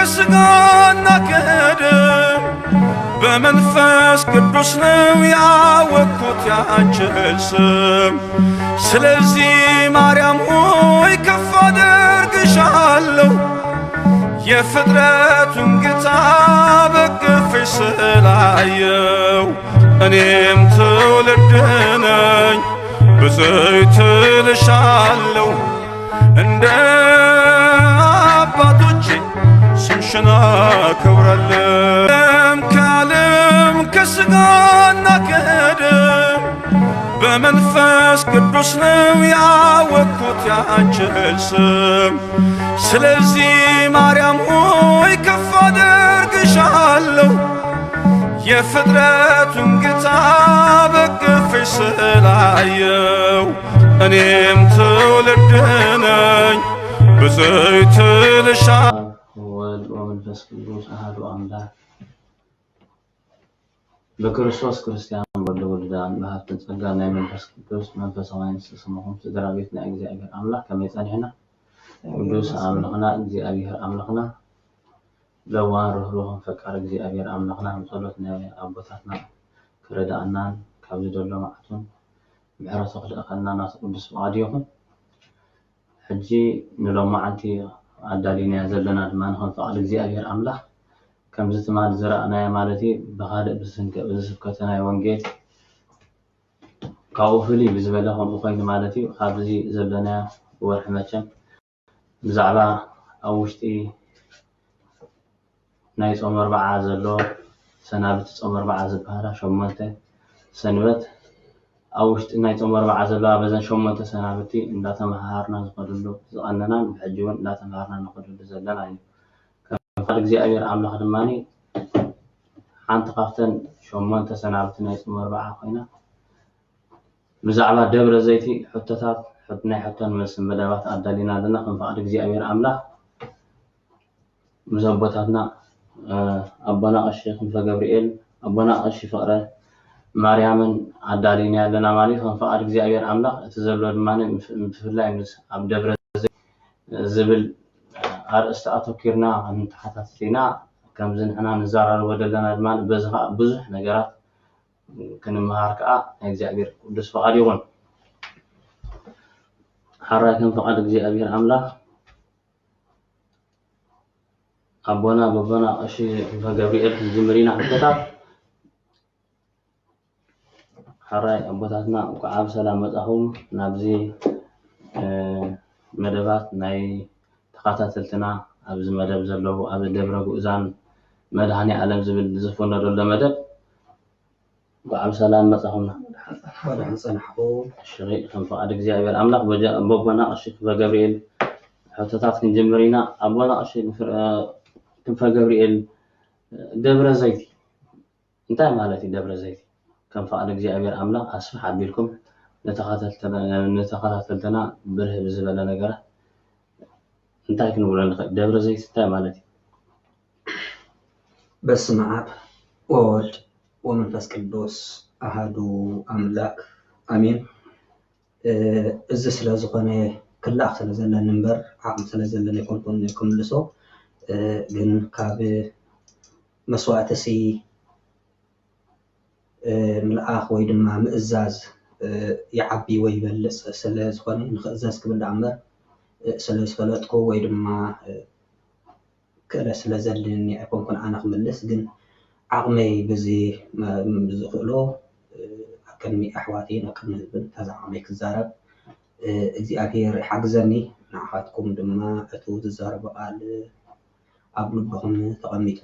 ከስጋና ከደም በመንፈስ ቅዱስ ነው ያወቅኩት ያንቺን ስም። ስለዚህ ማርያም ሆይ ከፍ አደርግሻለሁ የፍጥረቱን ጌታ በቅፍሽ ስላየው። እኔም ትውልድ ነኝ ብፅዕት እልሻለሁ እንደ አባቶቼ ስምሽን አከብራለሁ። ከዓለም ከስጋና ከደም በመንፈስ ቅዱስ ነው ያወቅኩት ያንቺን ስም። ስለዚህ ማርያም ሆይ ከፍ አደርግሻለሁ የፍጥረቱን ጌታ በቅፍሽ ስላየው። እኔም ትውልድ ነኝ ብፅዕት እልሻለሁ። ወወልድ ወመንፈስ ቅዱስ አሐዱ አምላክ በክርስቶስ ክርስቲያን ወልዳን በሀብትን ጸጋ ናይ መንፈስ ቅዱስ መንፈሳውያን ስስምኹም ስድራ ቤት ናይ እግዚአብሔር አምላክ ከመይ ጸኒሕና ቅዱስ አምላኽና እግዚአብሔር አምላኽና ለዋን ርህሩህን ፈቃር እግዚአብሔር አምላኽና ጸሎት ናይ አቦታትና ክረዳእናን ካብ ዝደሎ ማዕቱን ምሕረቱ ክልእኸልና ናቱ ቅዱስ ፈቃዱ ይኹን። ሕጂ ንሎማዓንቲ አዳሊና ዘለና ድማ ንኽንፈቅድ እግዚአብሔር አምላኽ ከም ዝትማል ዝረአናዮ ማለት ብኻልእ ብዝስብከተናዮ ወንጌል ካብኡ ፍልይ ብዝበለ ከምኡ ኮይኑ ማለት እዩ ኣብዚ ዘለናዮ ወርሒ መቸም ብዛዕባ ኣብ ውሽጢ ናይ ጾም ኣርባዓ ዘሎ ሰናብቲ ጾም ኣርባዓ ዝበሃላ 8 ሰንበት ኣብ ውሽጢ ናይ ጾም ኣርባዓ ዘለዋ በዘን 8 ሰናብቲ እንዳተመሃርና ዝኸድሉ ዝቐነናን ብሕጂ እውን እንዳተመሃርና ንኸድሉ ዘለና እዩ። ካብ እግዚአብሔር አምላኽ ድማኒ ሓንቲ ካብተን 8 ሰናብቲ ናይ ጾም ኣርባዓ ኮይና ብዛዕባ ደብረ ዘይቲ ሕቶታት ናይ ሕቶን መልሲ መደባት ኣዳሊና ኣለና። ክንፈቅድ እግዚአብሔር አምላኽ ምስ ኣቦታትና ኣቦና ቀሺ ክንፈ ገብርኤል ኣቦና ቀሺ ፍቅረ ማርያምን ኣዳሊና ኣለና ማለት ክንፈቅድ እግዚአብሔር አምላኽ እቲ ዘሎ ድማኒ ብፍላይ ምስ ኣብ ደብረ ዘይቲ ዝብል አርእስተ ኣተኪርና እንተሓታቲና ከምዚ ንሕና ንዛረበ ዘለና ድማ በዚ ከዓ ብዙሕ ነገራት ክንመሃር ከዓ ናይ እግዚአብሔር ቅዱስ ፈቃዱ ይኹን። ሓራይ ክንፈቅድ እግዚአብሔር አምላኽ ኣቦና በቦና ቀሺ ክንፈ ገብርኤል ዝምሪና ሕቶታት ሓራይ ኣቦታትና እንኳዕ ብሰላም መጻኹም ናብዚ መደባት ናይ ተኸታተልትና ኣብዚ መደብ ዘለዉ ኣብ ደብረ ጉእዛን መድሃኒ ዓለም ዝብል ዝፍነደሎ መደብ እንኳዕ ብሰላም መጻኹምና ወድሕን ፀናሕኩ ሽቂ ክንፈቅድ እግዚአብሔር አምላኽ በቦና ቀሺ ክንፈ ገብርኤል ሕቶታት ክንጅምር ኢና። ኣቦና ቀሺ ክንፈ ገብርኤል ደብረ ዘይቲ እንታይ ማለት እዩ? ደብረ ዘይቲ ክንፈቅድ እግዚአብሔር አምላኽ ኣስፋሕ ኣቢልኩም ነተኸታተልትና ብርህ ብዝበለ ነገራት እንታይ ክንብሎ ንኽእል? ደብረ ዘይቲ እንታይ ማለት እዩ? በስመ አብ ወወልድ ወመንፈስ ቅዱስ አሐዱ አምላክ አሜን። እዚ ስለ ዝኾነ ክላኽ ስለ ዘለና እምበር ዓቕሚ ስለ ዘለና ይኮንኩን ክምልሶ ግን ካብ መስዋዕትሲ ምልኣኽ ወይ ድማ ምእዛዝ ይዓቢ ወይ ይበልፅ ስለ ዝኾነ ንኽእዘዝ ክብላዕ እምበር ስለ ዝፈለጥኩ ወይ ድማ ክእለ ስለ ዘለኒ ኣይኮንኩን ኣነ ክምልስ ግን ዓቕመይ በዚ ዝኽእሎ ኣከድሚ ኣሕዋቴን ኣከድሚ ህዝብን ታዛ ዓቕመይ ክዛረብ እግዚአብሔር ይሓግዘኒ። ንዓኻትኩም ድማ እቲ ዝዛረቦ ቃል ኣብ ልብኹም ተቐሚጡ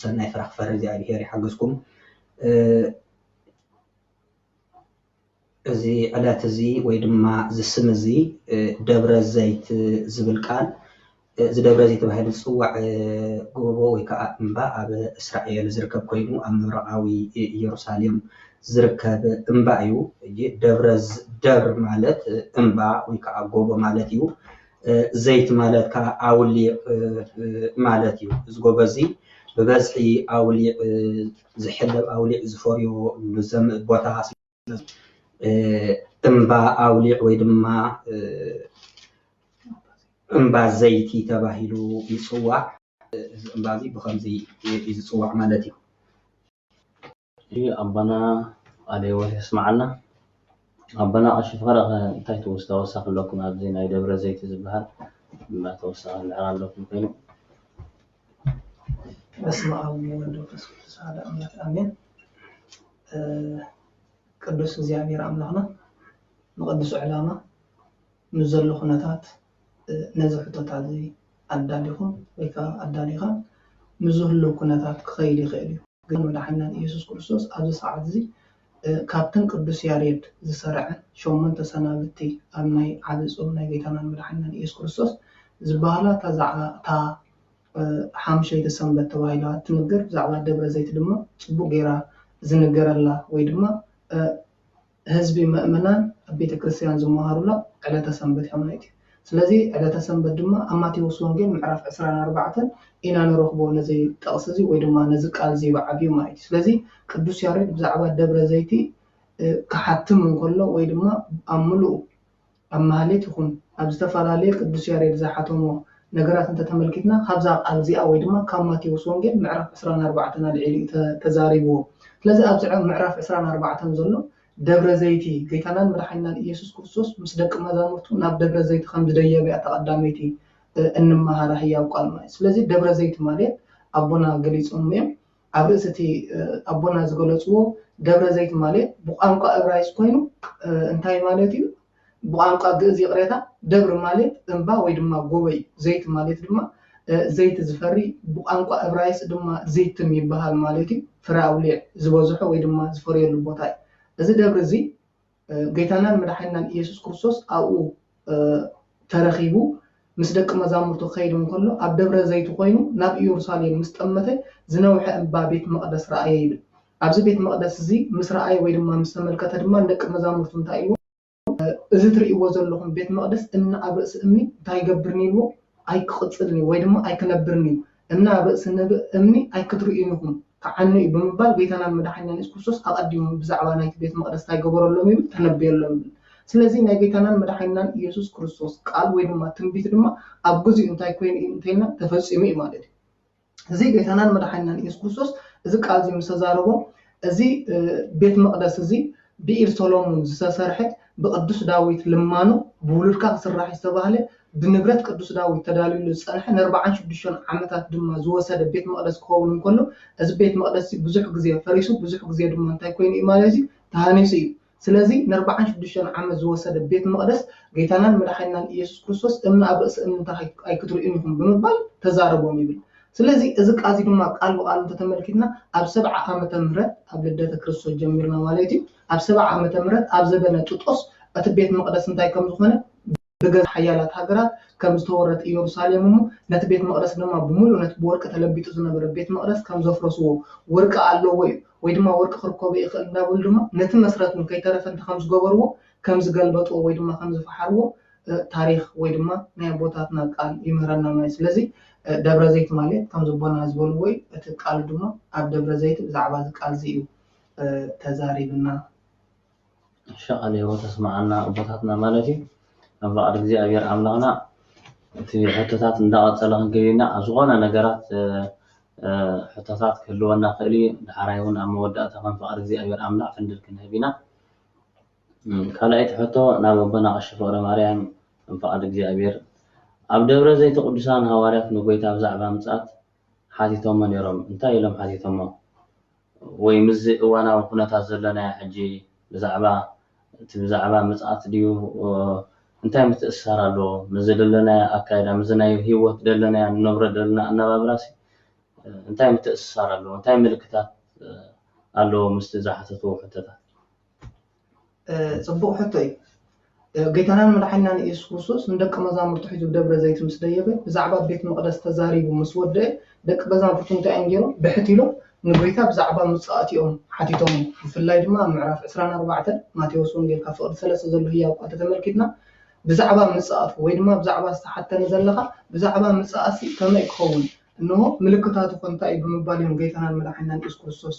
ሰናይ ፍረ ክፈሪ እግዚአብሔር ይሓግዝኩም። እዚ ዕለት እዚ ወይ ድማ ዝስም እዚ ደብረ ዘይት ዝብል ቃል እዚ ደብረ ዘይት ተባሂሉ ዝፅዋዕ ጎቦ ወይ ከዓ እምባ ኣብ እስራኤል ዝርከብ ኮይኑ ኣብ ምብራቃዊ ኢየሩሳሌም ዝርከብ እምባ እዩ። ደብር ማለት እምባ ወይ ከዓ ጎቦ ማለት እዩ። ዘይት ማለት ከዓ ኣውሊዕ ማለት እዩ። እዚ ጎቦ እዚ ብበዝሒ ኣውሊዕ ዝሕለብ ኣውሊዕ ዝፈርዮ ቦታ እምባ ኣውሊዕ ወይ ድማ እምባ ዘይቲ ተባሂሉ ይፅዋዕ። እምባዚ بخمزي يصوع مالتي أبانا عليه يسمعنا أبانا أشوف غرق انتهي توسخ لكم هذين أي دبر زيت زبهر ما توسخ العران لكم فين بسم الله والولد والروح القدس هذا أملاك آمين ቅዱስ እግዚአብሔር አምላኽና ንቅዱስ ዕላማ ንዘሎ ኩነታት ነዚ ሕቶታት እዚ ኣዳሊኹም ወይ ከዓ ኣዳሊኻ ንዝህሉ ኩነታት ክኸይድ ይኽእል እዩ ግን መድሓኒና ኢየሱስ ክርስቶስ ኣብዚ ሰዓት እዚ ካብተን ቅዱስ ያሬድ ዝሰርዐ 8 ሰናብቲ ኣብ ናይ ዓብይ ጾም ናይ ጌታናን መድሓኒናን ኢየሱስ ክርስቶስ ዝበሃላ እታ ሓምሸይቲ ሰንበት ተባሂላ ትንገር ብዛዕባ ደብረ ዘይት ድማ ፅቡቅ ጌራ ዝንገረላ ወይ ድማ ህዝቢ ምእመናን ኣብ ቤተ ክርስቲያን ዝመሃሩላ ዕለተ ሰንበት እዮም ማለት እዩ ስለዚ ዕለተ ሰንበት ድማ ኣብ ማቴዎስ ወንጌል ምዕራፍ 24 ኢና ንረኽቦ ነዚ ጥቕሲ እዚ ወይ ድማ ነዚ ቃል እዚ ብዓብዩ ማለት እዩ ስለዚ ቅዱስ ያሬድ ብዛዕባ ደብረ ዘይቲ ክሓትም እንከሎ ወይ ድማ ኣብ ምሉእ ኣብ ማህሌት ይኹን ኣብ ዝተፈላለየ ቅዱስ ያሬድ ዝሓተሞ ነገራት እንተተመልኪትና ካብዛ ቃል እዚኣ ወይ ድማ ካብ ማቴዎስ ወንጌል ምዕራፍ 24 ኣልዒሉ ተዛሪብዎ ስለዚ ኣብዚ ምዕራፍ 24 ዘሎ ደብረ ዘይቲ ጌታናን መድሓኒናን ኢየሱስ ክርስቶስ ምስ ደቂ መዛሙርቱ ናብ ደብረ ዘይቲ ከም ዝደየበ ተቐዳመይቲ እንመሃራ ህያው ቃል ማለት ስለዚ ደብረ ዘይቲ ማለት ኣቦና ገሊፆም እዮም ኣብ ርእስቲ ኣቦና ዝገለፅዎ ደብረ ዘይቲ ማለት ብቋንቋ ዕብራይስ ኮይኑ እንታይ ማለት እዩ ብቋንቋ ግእዝ ይቕሬታ ደብሪ ማለት እንባ ወይ ድማ ጎበይ ዘይቲ ማለት ድማ ዘይቲ ዝፈሪ ብቋንቋ ዕብራይስ ድማ ዘይትም ይበሃል ማለት እዩ ፍረ ኣውሊዕ ዝበዝሖ ወይ ድማ ዝፈርየሉ ቦታ እዩ እዚ ደብሪ እዚ ጌታናን መድሓኒናን ኢየሱስ ክርስቶስ ኣብኡ ተረኺቡ ምስ ደቂ መዛሙርቱ ከይዱ እንከሎ ኣብ ደብረ ዘይቲ ኮይኑ ናብ ኢየሩሳሌም ምስ ጠመተ ዝነውሐ እምባ ቤት መቕደስ ረኣየ ይብል ኣብዚ ቤት መቕደስ እዚ ምስ ረኣየ ወይ ድማ ምስ ተመልከተ ድማ ደቂ መዛሙርቱ እንታይ እዩ እዚ ትርእይዎ ዘለኹም ቤት መቕደስ እምኒ ኣብ ርእሲ እምኒ እንታይ ይገብርኒ ኢልዎ ኣይክቕፅልኒ ወይ ድማ ኣይክነብርኒ እምኒ ኣብ ርእሲ እምኒ ኣይክትርእዩን ኢኹም ከዓኒ ብምባል ጌታናን መድሓኒናን ኢየሱስ ክርስቶስ ኣቐዲሙ ብዛዕባ ናይቲ ቤት መቕደስ እንታይ ገበረሎም ይብል ተነብየሎም ይብል ስለዚ ናይ ጌታናን መድሓኒናን ኢየሱስ ክርስቶስ ቃል ወይ ድማ ትንቢት ድማ ኣብ ግዚኡ እንታይ ኮይኑ እንተይና ተፈፂሙ እዩ ማለት እዩ እዚ ጌታናን መድሓኒናን ኢየሱስ ክርስቶስ እዚ ቃል እዚ ምስ ተዛረቦ እዚ ቤት መቕደስ እዚ ብኢድ ሰሎሞን ዝተሰርሐ ብቅዱስ ዳዊት ልማኑ ብውሉድካ ክስራሕ ዝተባሃለ ብንብረት ቅዱስ ዳዊት ተዳልዩሉ ዝፀንሐ ን46 ዓመታት ድማ ዝወሰደ ቤት መቕደስ ክኸውን እንከሎ እዚ ቤት መቕደስ ብዙሕ ግዜ ፈሪሱ ብዙሕ ግዜ ድማ እንታይ ኮይኑ እዩ ማለት እዩ ተሃኒሱ እዩ ስለዚ ን46 ዓመት ዝወሰደ ቤት መቕደስ ጌታናን መድሓኒናን ኢየሱስ ክርስቶስ እምኒ ኣብ ርእሲ እምኒ ኣይክትርእዩን ኢኹም ብምባል ተዛረቦም ይብል ስለዚ እዚ ቃል ድማ ቃል ብቃል እንተተመልኪትና ኣብ 70 ዓመተ ምህረት ኣብ ልደተ ክርስቶስ ጀሚርና ማለት እዩ ኣብ 70 ዓመተ ምህረት ኣብ ዘበነ ጡጦስ እቲ ቤት መቕደስ እንታይ ከም ዝኾነ ብገዝ ሓያላት ሃገራት ከም ዝተወረተ ኢየሩሳሌም እሞ ነቲ ቤት መቕደስ ድማ ብሙሉእ ነቲ ብወርቂ ተለቢጡ ዝነበረ ቤት መቕደስ ከም ዘፍረስዎ ወርቂ ኣለዎ ወይ ድማ ወርቂ ክርከቦ ይኽእል እንዳበሉ ድማ ነቲ መስረት ከይተረፈ ከም ዝገበርዎ ከም ዝገልበጥዎ ወይ ድማ ከም ዝፈሓርዎ ታሪክ ወይ ድማ ናይ ኣቦታትና ቃል ይምህረና ማለት ስለዚ ደብረ ዘይት ማለት ከም ዝቦና ዝበልዎ እቲ ቃል ድማ ኣብ ደብረ ዘይት ብዛዕባ እዚ ቃል እዚ እዩ ተዛሪብና ሸቐለ ተስማዓና ኣቦታትና ማለት እዩ ኣብ ባዕድ እግዚኣብሔር ኣምላኽና እቲ ሕቶታት እንዳቐፀለ ክንገይና ኣብ ዝኾነ ነገራት ሕቶታት ክህልወና ክእል እዩ ድሓራይ እውን ኣብ መወዳእታ ከም ፍቓድ እግዚኣብሔር ኣምላኽ ፍንድል ክንህብ ኢና ካልኣይቲ ሕቶ ናብ ኣቦና ቀሺ ፍቅረ ማርያም ከም ፍቓድ እግዚኣብሔር ኣብ ደብረ ዘይቲ ቅዱሳን ሃዋርያት ንጎይታ ብዛዕባ ምፅኣት ሓቲቶሞ ነይሮም እንታይ ኢሎም ሓቲቶሞ ወይ ምዝ እዋናዊ ኩነታት ዘለና ሕጂ ብዛዕባ ምፅኣት ድዩ እንታይ ምትእስሳር ኣለዎ ምዝ ደለና ኣካይዳ ምዝ ናይ ሂወት ደለና ንነብረ ደለና ኣነባብራሲ እንታይ ምትእስሳር ኣለዎ እንታይ ምልክታት ኣለዎ ምስቲ ዝሓተትዎ ሕቶታት ፅቡቅ ሕቶ እዩ ጌታናን መድሓኒናን ኢየሱስ ክርስቶስ ንደቂ መዛሙርቱ ሒዙ ደብረ ዘይት ምስ ደየበ ብዛዕባ ቤት መቕደስ ተዛሪቡ ምስ ወደአ ደቂ መዛሙርቱ እንታይ እዮም ገይሮም ብሕቲሎም ንጎይታ ብዛዕባ ምፅኣትኦም ሓቲቶም ብፍላይ ድማ ምዕራፍ 24 ማቴዎስ ወንጌል ካብ ፍቕዲ 3 ዘሎ ህያው ቃል ተመልኪትና ብዛዕባ ምፅኣት ወይ ድማ ብዛዕባ ዝተሓተነ ዘለካ ብዛዕባ ምፅኣት ከመይ ክኸውን እንሆ ምልክታቱ እንታይ ብምባል እዮም ጌታናን መድሓኒናን ኢየሱስ ክርስቶስ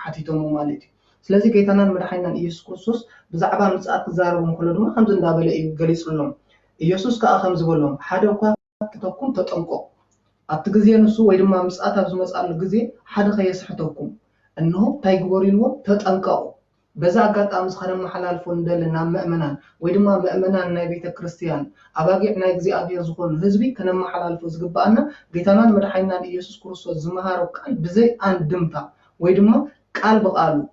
ሓቲቶም ማለት እዩ ስለዚ ጌታናን መድሓኒናን ኢየሱስ ክርስቶስ ብዛዕባ ምፅኣት ክዛረቦም ከሎ ድማ ከምዚ እንዳበለ እዩ ገሊፁሎም ኢየሱስ ከዓ ከም ዝበሎም ሓደ እኳ ክተኩም ተጠንቀቁ أتجزي نسوا ويدما مسألة أبز مسألة جزي حدا خيسحتكم إنه تايجوريلو تتأنقوا بزا قط أمس خدم محلال فندلنا مؤمنان ويدما مؤمنان نبيت كريستيان أباقي نايجزي أبي يزخون هزبي كنا محلال فوز قبأنا جيتنا مدحينا يسوع كريستوس زمهارو قال بزي أن دمتا ويدما قال بقالو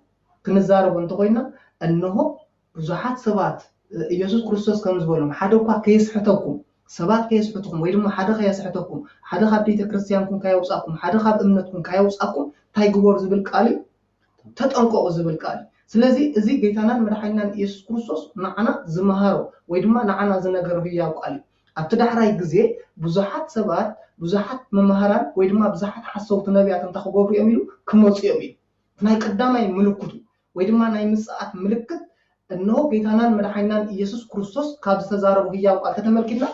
كنزارو بنتقينا إنه بزحات سبات يسوع كريستوس كم زبولهم حدا قا كيسحتكم سبات كيسحتكم ويدما حدا كيسحتكم حدا خبيت كريستيانكم كيوصاكم حدا خب أمنتكم كيوصاكم تايجور زبل قالي تتأنقوا زبل قالي سلازي زي جيتنا مدحينا يسوع كريستوس معنا زمهارو ويدما نعنا زنجر هي قالي أبتدحراي جزء بزحات سبات بزحات ممهران ويدما بزحات حسوت نبيات تخبوا يميلو كموت يميل ناي قدامي ملكتو ويدما ناي مساعات ملكت إنه جيتنا مدحينا يسوع كريستوس كابز تزاربوا هي قال كتملكنا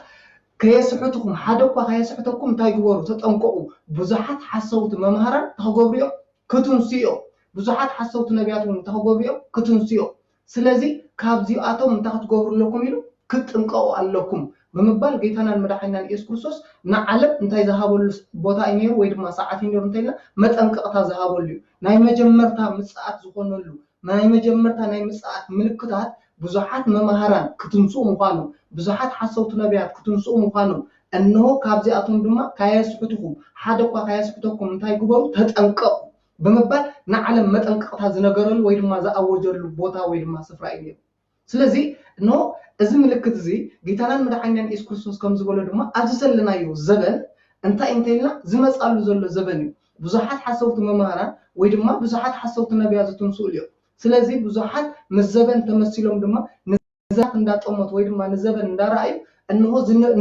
كيسحتكم حدك وكيسحتكم تايجورو تتأنقوا بزحات حسوت ممهران تخبوا كتنسيو بزحات حسوت نبياتهم تخبوا كتنسيو سلازي كابزي آتهم تخبوا لكم يلو كتنقوا لكم بمبال جيتنا المدحينا يسوع كريستوس نعلم انتي ذهبوا بوتا ينير ويدما ساعات ينير انتينا متأنقطا ذهبوا لي ناي مجمرتا مساعات زخونوا له ناي مجمرتا ناي مساعات ملكتات بزحات ممهران كتنسو مخانو بزحات حسوت نبيات كتنسو مخانو انه كابزي آتهم دما كيسحتكم حدقوا كيسحتكم انتي قبروا تتأنقوا بمبال نعلم متأنقطا زنقرل ويدما زأوجر بوتا ويدما سفرا ينير سلازي انه إذا ملكت زي جيتنا مدحينا يسوع كريستوس كم زبولة دما أجسلنا يو زبن أنت إنتينا زي ما تسألوا زول زبن بزحات حسوت ممهران ويدما بزحات حسوت النبي عزتون سوليو سلازي بزحات مزبن تمثيلهم دما نزات ندات أمت ويدما نزبن ندارأي أنه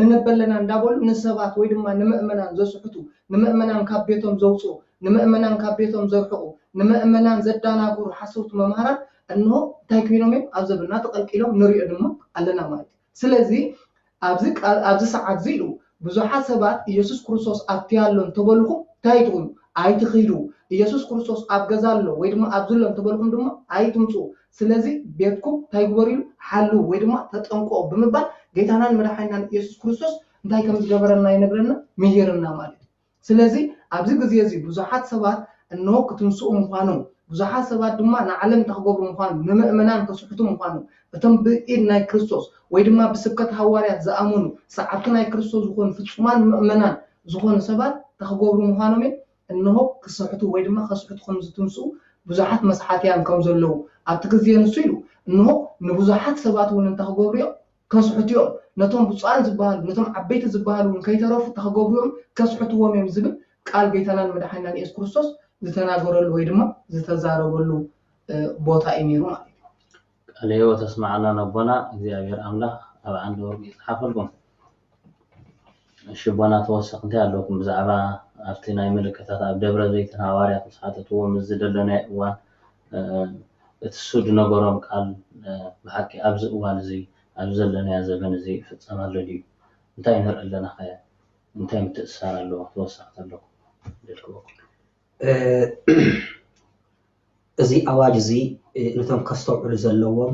ننبلنا ندابول نسبات ويدما نمأمنا زوجته نمأمنا كابيتهم زوجو نمأمنا كابيتهم زرقو نمأمنا زدانا قر حسوت ممهران أنه تايكينومي أبزبنا تقلقيلهم نري أدمك علنا مايت سلازي أبز ساعات زيلو بزحات سبات يسوع كريستوس أبتيالون تبلكم تايتون أيتخيلو يسوع كريستوس أبجزالو ويدما أبزلهم تبلكم دما أيتمسو سلازي بيتكم تايغوريل حلو ويدما تتأنقوا بمبال جيتانا مدحينا يسوع كريستوس انتي كم تجبرنا ينبرنا ميهرنا مالت سلازي أبز جزيزي بزحات سبات أنه كتنسو مخانو بزحات سبات دما نعلم تخبر مخانو نمأمنان كسحتو مخانو بتم بإيدنا كريستوس ويدما بسبكة هواريات زأمونو ساعتنا كريستوس زخون فتشمان مؤمنان زخون سبات تخبر مخانو من إنه كسحتو ويدما خسحتو خمسة تنسو بزحات مسحاتيان كم زلو أبتكزيان سويلو إنه نبزحات سبات ونن تخبريو كسحتيهم نتوم بصان زبال نتوم عبيت زبال ونكي ترافو تخبريهم كسحتو وميم زبل قال بيتنا المدحينا يسوع كريستوس زتناغرلو ويدما زتزاربلو بوتا إميرو مالك عليه وتسمعنا نبنا እግዚአብሔር አምላክ ኣብ አንድ ወርቅ ይጽሐፈልኩም ሽቦና ተወሰቅንተ ያለኩም ብዛዕባ ኣብቲ ናይ ምልክታት ኣብ ደብረ ዘይት ሐዋርያት ተሳተፍዎ ምዝደለና እዋን እትሱድ ነገሮም ቃል በሐቂ ኣብዚ እዋን እዚ ኣብ ዘለና ዘበን እዚ ፍጻማሎ እዩ እንታይ ንርኢ ኣለና ኸ እንታይ ምትእሳር ኣለዎ ተወሰቅት ኣለኩም ደልክዎ እዚ ኣዋጅ እዚ ነቶም ከስተውዕሉ ዘለዎም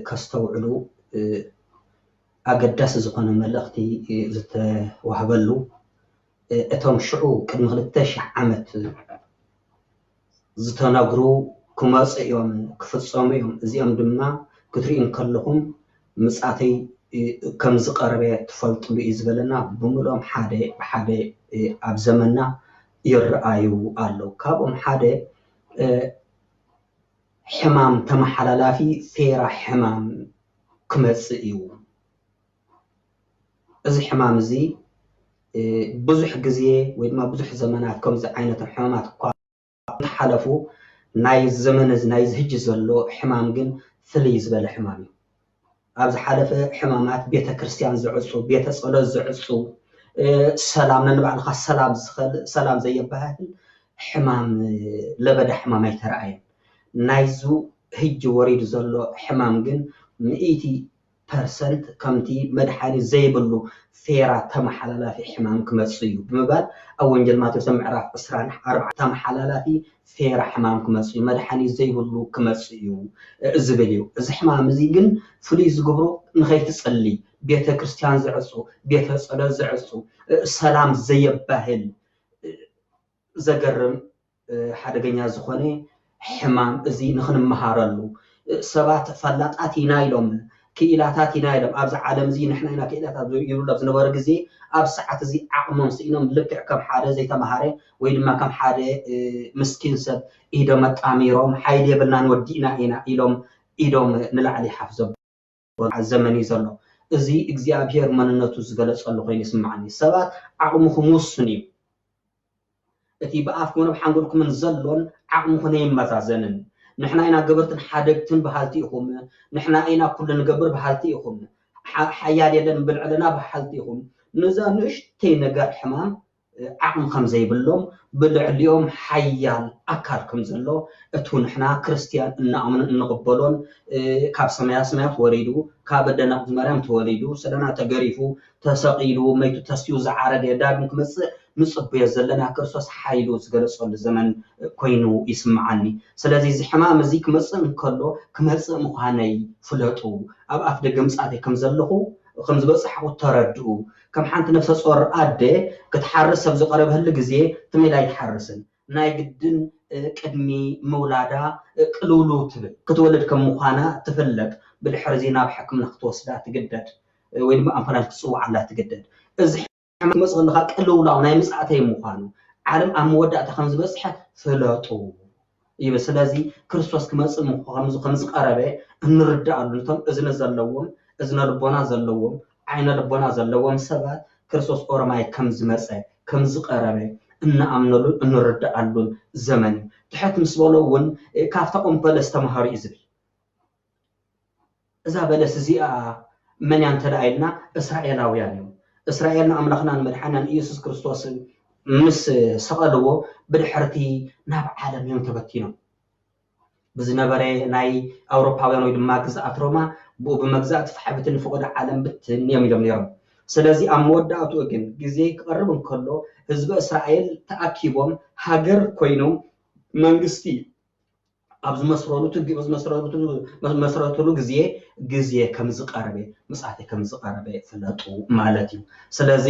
ከስተውዕሉ ኣገዳሲ ዝኾነ መልእኽቲ ዝተዋህበሉ እቶም ሽዑ ቅድሚ 2000 ዓመት ዝተነግሩ ክመፁ እዮም ክፍፀሙ እዮም እዚኦም ድማ ክትሪኡ ከለኹም ምጻተይ ከም ዝቀረበ ትፈልጥሉ እዩ ዝበለና ብምልኦም ሓደ ብሓደ ኣብ ዘመንና ይረኣዩ ኣለዉ ካብኦም ሓደ حمام تمحللافي فيرا حمام كمصئيو እዚ حمام زي بزح غزيه ويدما بزح زمانات كم زي عينه حمامات حلفو ناي زمن ناي هج زلو حمام جن فلي زبل حمام ابز حلفه حمامات بيت كريستيان زعصو بيت صلاه زعصو سلام نبع الخ سلام زي يبهل حمام لبدا حمام يترأي نايزو هج وريد زلو حمام جن 100% كمتي مدحاني زي بلو فيرا تمحللا في حمام كمصيو بمبال اونجل ما تسمع راف اسران 4 تمحللا في فيرا حمام كمصيو مدحاني زي بلو كمصيو زبليو از حمام زي جن فلي زغبرو نخيت تصلي ቤተ ክርስቲያን ዝዕፁ ቤተ ጸሎት ዝዕፁ ሰላም ዘየባህል ዘገርም ሓደገኛ ዝኾነ ሕማም እዚ ንኽንመሃረሉ ሰባት ፈላጣት ኢና ኢሎም ክኢላታት ኢና ኢሎም ኣብዚ ዓለም እዚ ንሕና ኢና ክኢላታት ይብሉ ኣብ ዝነበረ ግዜ ኣብ ሰዓት እዚ ዓቕሞም ስኢኖም ልክዕ ከም ሓደ ዘይተማሃረ ወይ ድማ ከም ሓደ ምስኪን ሰብ ኢዶም ኣጣሚሮም ሓይሊ የብልናን ወዲእና ኢና ኢሎም ንላዕሊ ሓፍዞም ዘመን እዩ ዘሎ እዚ እግዚኣብሔር መንነቱ ዝገለጸሉ ኮይኑ ይስምዓኒ ሰባት ዓቕምኹም ውሱን እዩ እቲ ብኣፍኩምን ብሓንጎልኩምን ዘሎን ዓቕምኹን ይመዛዘንን ንሕና ኢና ገበርትን ሓደግትን በሃልቲ ኢኹም ንሕና ኢና ኩሉ ንገብር በሃልቲ ኢኹም ሓያል የለን ብልዕልና በሃልቲ ኢኹም ነዛ ንእሽተይ ነገር ሕማም ዓቕሚ ከም ዘይብሎም ብልዕሊኦም ሓያል ኣካል ከም ዘሎ እቱ ንሕና ክርስቲያን እናኣምንን እንቕበሎን ካብ ሰማያት ወሪዱ ካብ ኣደናቅቲ ማርያም ተወሊዱ ስለና ተገሪፉ ተሰቂሉ መይቱ ተስዩ ዝዓረገ ዳግም ክመፅእ ንጽበዮ ዘለና ክርስቶስ ሓይሉ ዝገለጸሉ ዘመን ኮይኑ ይስምዓኒ ስለዚ እዚ ሕማም እዚ ክመፅእ እንከሎ ክመፅእ ምዃነይ ፍለጡ ኣብ ኣፍ ደገ ምጽኣተይ ከም ዘለኹ ከም ዝበፅሐኹ ተረድኡ ከም ሓንቲ ነፍሰ ጾር ኣደ ክትሓርስ ሰብ ዝቐረበሉ ግዜ ትሜላ ይትሓርስን ናይ ግድን ቅድሚ መውላዳ ቅልውሉ ትብል ክትወልድ ከም ምዃና ትፍለጥ ብድሕሪ ዚ ናብ ሕክምና ክትወስዳ ትግደድ ወይ ድማ ኣምቡላንስ ክትፅዋዓላ ትግደድ እዚ ክመፅእ ከለካ ቅልውላው ናይ ምጽኣተይ ምዃኑ ዓለም ኣብ መወዳእታ ከም ዝበፅሐ ፍለጡ ይብል ስለዚ ክርስቶስ ክመፅእ ከም ዝቐረበ እንርዳእሉ ነቶም እዝኒ ዘለዎም እዝነ ልቦና ዘለዎም ዓይነ ልቦና ዘለዎም ሰባት ክርስቶስ ኦሮማይ ከም ዝመፀ ከም ዝቐረበ እናኣምነሉ እንርዳእሉን ዘመን ትሕት ምስ በሎ እውን ካብታ ኦም በለስ ተምሃሩ እዩ ዝብል እዛ በለስ እዚኣ መን እያ እንተደኣይልና እስራኤላውያን እዮም እስራኤልና ኣምላኽናን መድሓናን ኢየሱስ ክርስቶስ ምስ ሰቐልዎ ብድሕርቲ ናብ ዓለም እዮም ተበቲኖም ብዝነበረ ናይ ኣውሮፓውያን ወይ ድማ ግዝኣት ሮማ ብኡ ብመግዛእቲ ፍሕብትን ፍቑድ ዓለም ብትን እዮም ኢሎም ነይሮም ስለዚ ኣብ መወዳእትኡ ግን ግዜ ክቐርብ እንከሎ ህዝቢ እስራኤል ተኣኪቦም ሃገር ኮይኖም መንግስቲ ኣብ ዝመስረትሉ ግዜ ከም ዝቐረበ ምጽኣተይ ከም ዝቐረበ ፍለጡ ማለት እዩ ስለዚ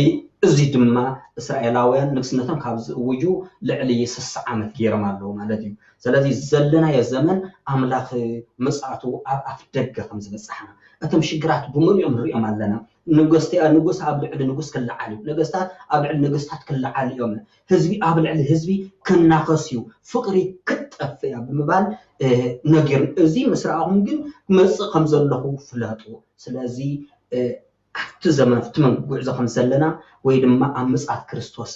እዚ ድማ እስራኤላውያን ንግስነቶም ካብ ዝእውጁ ልዕሊ 60 ዓመት ገይሮም ኣለዉ ማለት እዩ ስለዚ ዘለናዮ ዘመን ኣምላኽ ምጽኣቱ ኣብ ኣፍ ደገ ከም ዝበፅሐና እቶም ሽግራት ብምልኦም ንሪኦም ኣለና ንጉስ ኣብ ልዕሊ ንጉስ ክለዓል እዩ ነገስታት ኣብ ልዕሊ ነገስታት ክለዓል እዮም ህዝቢ ኣብ ልዕሊ ህዝቢ ክናኸስዩ ፍቕሪ ክትጠፍያ ብምባል ነጊር እዚ ምስ ረኣኹም ግን ክመፅእ ከም ዘለኹ ፍለጡ ስለዚ ኣብቲ ዘመን ኣብቲ ጉዕዞ ከም ዘለና ወይ ድማ ኣብ ምጽኣት ክርስቶስ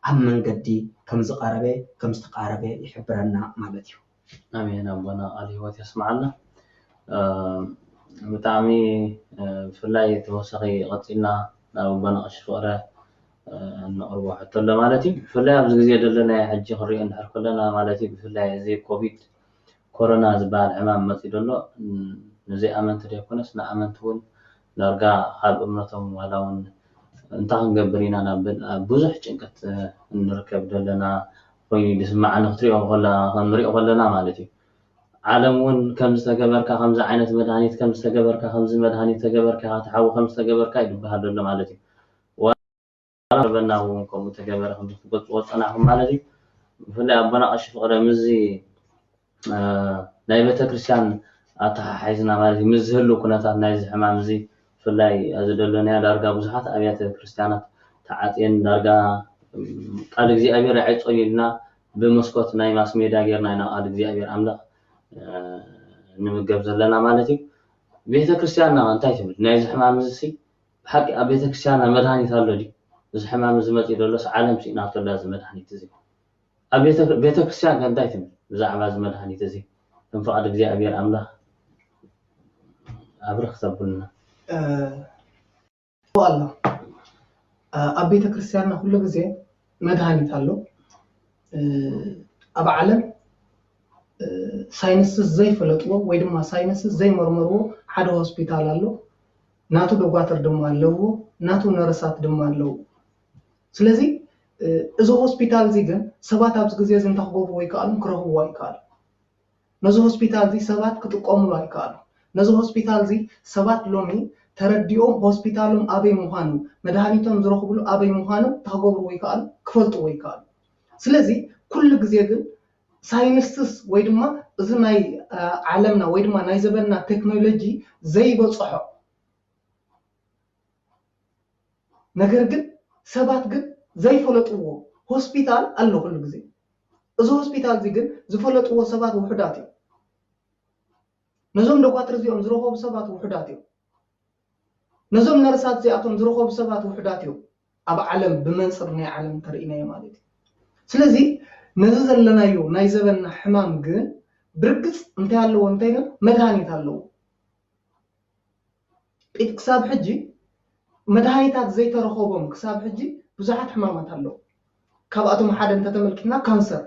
ኣብ መንገዲ ከም ዝቐረበ ከም ዝተቃረበ ይሕብረና ማለት እዩ ኣሜን ኣቦና ቃል ሂወት የስማዓና ብጣዕሚ ብፍላይ ተወሳኺ ቀፂልና ናብ ኣቦና ቀሺ ፍቅረ ነቕርቦ ሕቶ ኣሎ ማለት እዩ ብፍላይ ኣብዚ ግዜ ዘለና ሕጂ ክንሪኦ እንድሕር ከለና ማለት እዩ ብፍላይ እዚ ኮሮና ዝበሃል ሕማም መፂኡ ዘሎ ንዘይኣመንቲ ደይኮነስ ንኣመንቲ እውን ዳርጋ ካብ እምነቶም ዋላ እውን እንታይ ክንገብር ኢና ናብል ብዙሕ ጭንቀት እንርከብ ዘለና ኮይኑ ዝስማዓኒ ክንሪኦ ከለና ማለት እዩ ዓለም እውን ከም ዝተገበርካ ከምዚ ዓይነት መድሃኒት ከም ዝተገበርካ ከምዚ መድሃኒት ተገበርካ ተሓዊ ከም ዝተገበርካ ይባሃል ዘሎ ማለት እዩ ዋላ እውን ከምኡ ተገበረ ከም ዝትገልፅዎ ፀናሕኩም ማለት እዩ ብፍላይ ኣቦና ቀሺ ፍቅረ ምዚ ናይ ቤተክርስትያን ኣተሓሒዝና ማለት እዩ ምስ ዝህሉ ኩነታት ናይዚ ሕማም እዚ ብፍላይ እዚ ደሎናያ ዳርጋ ብዙሓት ኣብያተ ክርስቲያናት ተዓፅየን ዳርጋ ቃል እግዚኣብሔር ኣይፀዩ ኢልና ብመስኮት ናይ ማስ ሜድያ ጌርና ኢና ቃል እግዚኣብሔር ኣምላኽ ንምገብ ዘለና ማለት እዩ ቤተክርስትያንና እንታይ ትብል ናይዚ ሕማም እዚ ብሓቂ ኣብ ቤተክርስትያንና መድሃኒት ኣሎ ድዩ እዚ ሕማም እዚ መፂኡ ደሎስ ዓለም ሲእናቶ ላ እዚ መድሃኒት እዚ ኣብ ቤተክርስትያን እንታይ ትብል ብዛዕባ እዚ መድሃኒት እዚ ከም ፍቃድ እግዚኣብሔር ኣምላኽ ኣብርኽ ተብልና والله ኣብ ቤተክርስትያንና ኩሉ ግዜ መድሃኒት ኣሎ ኣብ ዓለም ሳይንስ ዘይፈለጥዎ ወይ ድማ ሳይንስ ዘይመርመርዎ ሓደ ሆስፒታል ኣሎ ናቱ ዶክተር ድማ ኣለዎ ናቱ ነርሳት ድማ ኣለዎ ስለዚ እዚ ሆስፒታል እዚ ግን ሰባት ኣብዚ ግዜ እዚ እንተኽበቡ ወይ ከኣሉ ክረኽብዎ ኣይከኣሉ ነዚ ሆስፒታል እዚ ሰባት ክጥቀምሉ ኣይከኣሉ ነዚ ሆስፒታል እዚ ሰባት ሎሚ ተረዲኦም ሆስፒታሎም ኣበይ ምዃኑ መድሃኒቶም ዝረኽብሉ ኣበይ ምዃኑ ታገብሩ ወይ ከኣሉ ክፈልጡ ወይ ከኣሉ ስለዚ ኩሉ ግዜ ግን ሳይንስስ ወይ ድማ እዚ ናይ ዓለምና ወይ ድማ ናይ ዘበና ቴክኖሎጂ ዘይበፅሖ ነገር ግን ሰባት ግን ዘይፈለጥዎ ሆስፒታል ኣሎ ኩሉ ግዜ እዚ ሆስፒታል እዚ ግን ዝፈለጥዎ ሰባት ውሕዳት እዮም ነዞም ደኳትር እዚኦም ዝረኸቡ ሰባት ውሕዳት እዮም ነዞም ነርሳት እዚኣቶም ዝረኸቡ ሰባት ውሕዳት እዮም ኣብ ዓለም ብመንፅር ናይ ዓለም ተርእይናዮ ማለት እዩ ስለዚ ነዚ ዘለናዮ ናይ ዘበና ሕማም ግን ብርግፅ እንታይ ኣለዎ እንታይ ነው መድሃኒት ኣለዎ ክሳብ ሕጂ መድሃኒታት ዘይተረኸቦም ክሳብ ሕጂ ብዙሓት ሕማማት ኣለዉ ካብኣቶም ሓደ እንተተመልኪትና ካንሰር